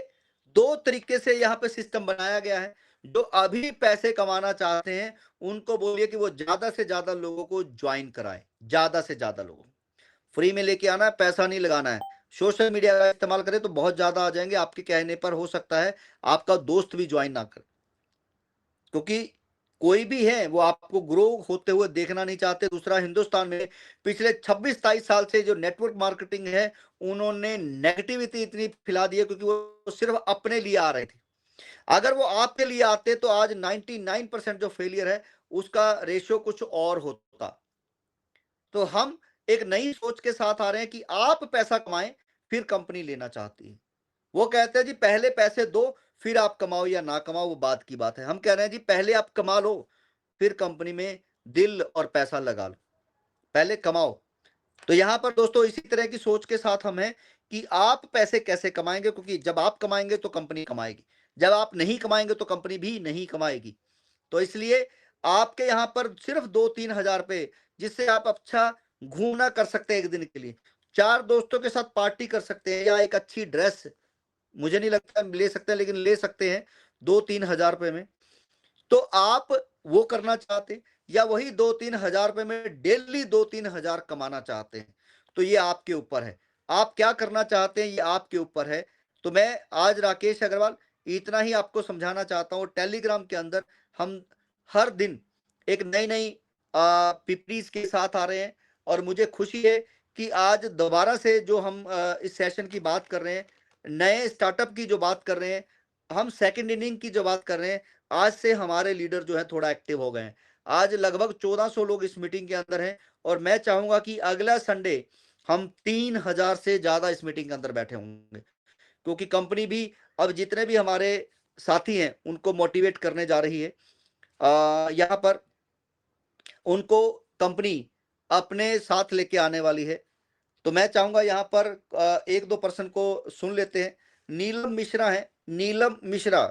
2 तरीके से यहाँ पे सिस्टम बनाया गया है। जो अभी पैसे कमाना चाहते हैं उनको बोलिए कि वो ज्यादा से ज्यादा लोगों को ज्वाइन कराएं, ज्यादा से ज्यादा लोगों को फ्री में लेके आना है, पैसा नहीं लगाना है। सोशल मीडिया का इस्तेमाल करें तो बहुत ज्यादा आ जाएंगे। आपके कहने पर हो सकता है आपका दोस्त भी ज्वाइन ना करे, क्योंकि कोई भी है वो आपको ग्रो होते हुए देखना नहीं चाहते। दूसरा, हिंदुस्तान में पिछले 26-27 साल से जो नेटवर्क मार्केटिंग है, उन्होंने नेगेटिविटी इतनी फैला दी है क्योंकि वो सिर्फ अपने लिए आ रहे थे। अगर वो आपके लिए आते तो आज 99% जो फेलियर है उसका रेशियो कुछ और होता। तो हम एक नई सोच के साथ आ रहे हैं कि आप पैसा कमाएं, फिर कंपनी लेना चाहती है। वो कहते हैं जी पहले पैसे दो, फिर आप कमाओ या ना कमाओ, वो बात की बात है। हम कह रहे हैं जी पहले आप कमा लो, फिर कंपनी में दिल और पैसा लगा लो, पहले कमाओ। तो यहां पर दोस्तों इसी तरह की सोच के साथ हम हैं कि आप पैसे कैसे कमाएंगे, क्योंकि जब आप कमाएंगे तो कंपनी कमाएगी, जब आप नहीं कमाएंगे तो कंपनी भी नहीं कमाएगी। तो इसलिए आपके यहाँ पर सिर्फ 2-3 हजार रुपए, जिससे आप अच्छा घूमना कर सकते हैं एक दिन के लिए, 4 दोस्तों के साथ पार्टी कर सकते हैं, या एक अच्छी ड्रेस, मुझे नहीं लगता ले सकते हैं लेकिन ले सकते हैं 2-3 हजार रुपए में। तो आप वो करना चाहते हैं, या वही 2-3 हजार रुपए में डेली 2-3 हजार कमाना चाहते हैं, तो ये आपके ऊपर है। आप क्या करना चाहते हैं ये आपके ऊपर है। तो मैं आज राकेश अग्रवाल इतना ही आपको समझाना चाहता हूँ। टेलीग्राम के अंदर हम हर दिन एक नई नई पीपीटीज के साथ आ रहे हैं, और मुझे खुशी है कि आज दोबारा से जो हम इस सेशन की बात कर रहे हैं, नए स्टार्टअप की जो बात कर रहे हैं, हम सेकंड इनिंग की जो बात कर रहे हैं, आज से हमारे लीडर जो है थोड़ा एक्टिव हो गए हैं। आज लगभग 1400 लोग इस मीटिंग के अंदर हैं, और मैं चाहूंगा कि अगला संडे हम 3000 से ज्यादा इस मीटिंग के अंदर बैठे होंगे, क्योंकि कंपनी भी अब जितने भी हमारे साथी हैं उनको मोटिवेट करने जा रही है। यहाँ पर उनको कंपनी अपने साथ लेके आने वाली है। तो मैं चाहूंगा यहाँ पर 1-2 पर्सन को सुन लेते हैं। नीलम मिश्रा है, नीलम मिश्रा,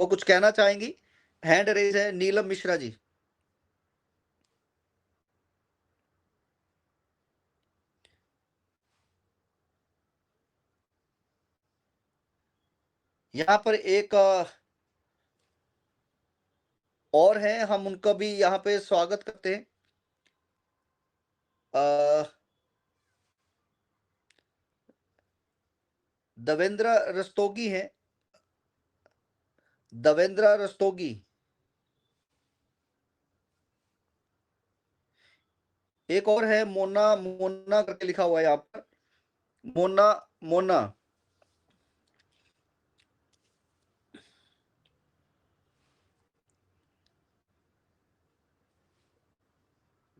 वो कुछ कहना चाहेंगी? हैंड रेज है नीलम मिश्रा जी। यहाँ पर एक और है, हम उनका भी यहाँ पे स्वागत करते हैं। देवेंद्र रस्तोगी है, देवेंद्र रस्तोगी। एक और है मोना, मोना करके लिखा हुआ है यहाँ पर, मोना, मोना।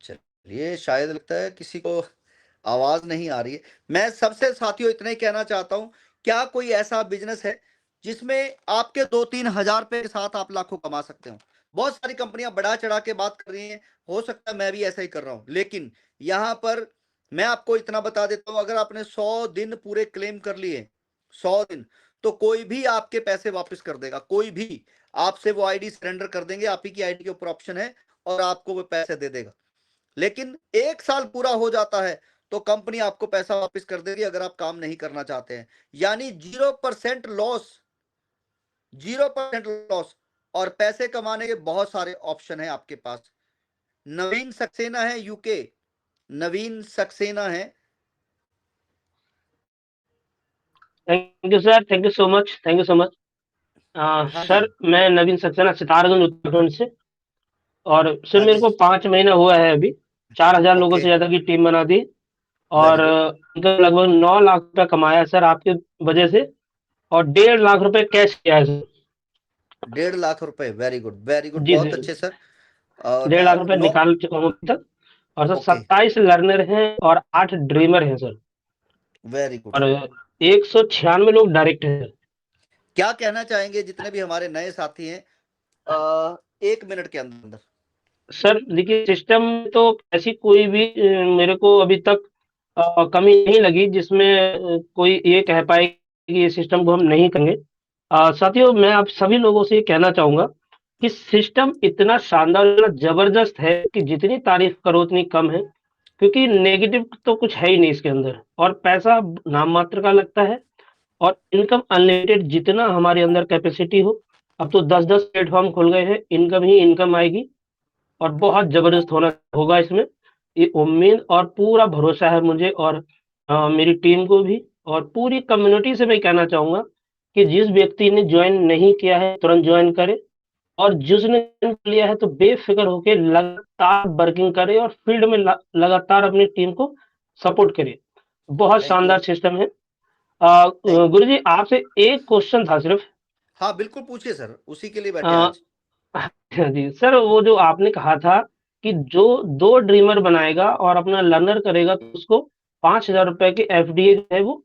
चलिए, शायद लगता है किसी को आवाज नहीं आ रही है। मैं सबसे साथियों इतना ही कहना चाहता हूं, क्या कोई ऐसा बिजनेस है जिसमें आपके 2-3 हजार रुपए के साथ आप लाखों कमा सकते हो? बहुत सारी कंपनियां बढ़ा चढ़ा के बात कर रही हैं, हो सकता है मैं भी ऐसा ही कर रहा हूं, लेकिन यहां पर मैं आपको इतना बता देता हूं, अगर आपने 100 दिन पूरे क्लेम कर लिए, 100 दिन, तो कोई भी आपके पैसे वापस कर देगा। कोई भी आपसे वो आईडी सरेंडर कर देंगे, आप ही की आईडी के ऊपर ऑप्शन है, और आपको वो पैसे दे देगा। लेकिन 1 साल पूरा हो जाता है तो कंपनी आपको पैसा वापस कर देगी, अगर आप काम नहीं करना चाहते हैं। यानी 0% लॉस, 0% लॉस, और पैसे कमाने के बहुत सारे ऑप्शन है आपके पास। नवीन सक्सेना है यूके, नवीन सक्सेना है। Thank you sir, thank you so much, thank you so much. हाँ सर जी, मैं नवीन सक्सेना सितारगंज उत्तराखंड से, और सर हाँ मेरे जी, को 5 महीना हुआ है अभी, 4000 लोगों ओके, से ज्यादा की टीम बना दी, वेरी और गुड। मतलब लगभग 9 लाख रुपया कमाया सर आपके वजह से, और 1.5 लाख रुपए कैश किया है सर। 1.5 लाख रुपए, वेरी गुड, वेरी गुड, जी बहुत सर, अच्छे सर। और 1.5 मैं लाख रुपए नो, निकाल चुका हूँ अभी तक, और सर ओके 27 लर्नर हैं और 8 ड्रीमर हैं सर, वेरी गुड। और 196 लोग डायरेक्ट हैं सर। क्या कहना चाहेंगे जितने भी हमारे नए साथी हैं 1 मिनट के अंदर? सर देखिए, सिस्टम तो ऐसी कोई भी मेरे को अभी तक कमी नहीं लगी जिसमें कोई ये कह पाए कि ये सिस्टम को हम नहीं करेंगे। साथियों, मैं आप सभी लोगों से ये कहना चाहूंगा कि सिस्टम इतना शानदार, इतना जबरदस्त है कि जितनी तारीफ करो उतनी कम है, क्योंकि नेगेटिव तो कुछ है ही नहीं इसके अंदर, और पैसा नाम मात्र का लगता है, और इनकम अनलिमिटेड, जितना हमारे अंदर कैपेसिटी हो। अब तो 10-10 प्लेटफॉर्म खुल गए हैं, इनकम ही इनकम आएगी, और बहुत जबरदस्त होगा इसमें, ये उम्मीद और पूरा भरोसा है मुझे, और मेरी टीम को भी, और पूरी कम्युनिटी से मैं कहना चाहूंगा कि जिस व्यक्ति ने ज्वाइन नहीं किया है तुरंत ज्वाइन करे, और जिसने ज्वाइन कर लिया है तो बेफिक्र होकर लगातार वर्किंग करे और फील्ड में लगातार अपनी टीम को सपोर्ट करे। बहुत थैंक यू। शानदार सिस्टम है। Thank- गुरु जी, आपसे एक क्वेश्चन था सिर्फ। हाँ बिल्कुल पूछिए सर, उसी के लिए बैठे हैं आज। अच्छा जी सर, वो जो आपने कहा था कि जो 2 ड्रीमर बनाएगा और अपना लर्नर करेगा तो उसको 5,000 रुपए के एफडीए जो है वो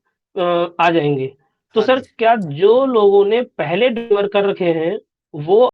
आ जाएंगे। तो हाँ सर, जी। क्या जो लोगों ने पहले ड्रीमर कर रखे हैं वो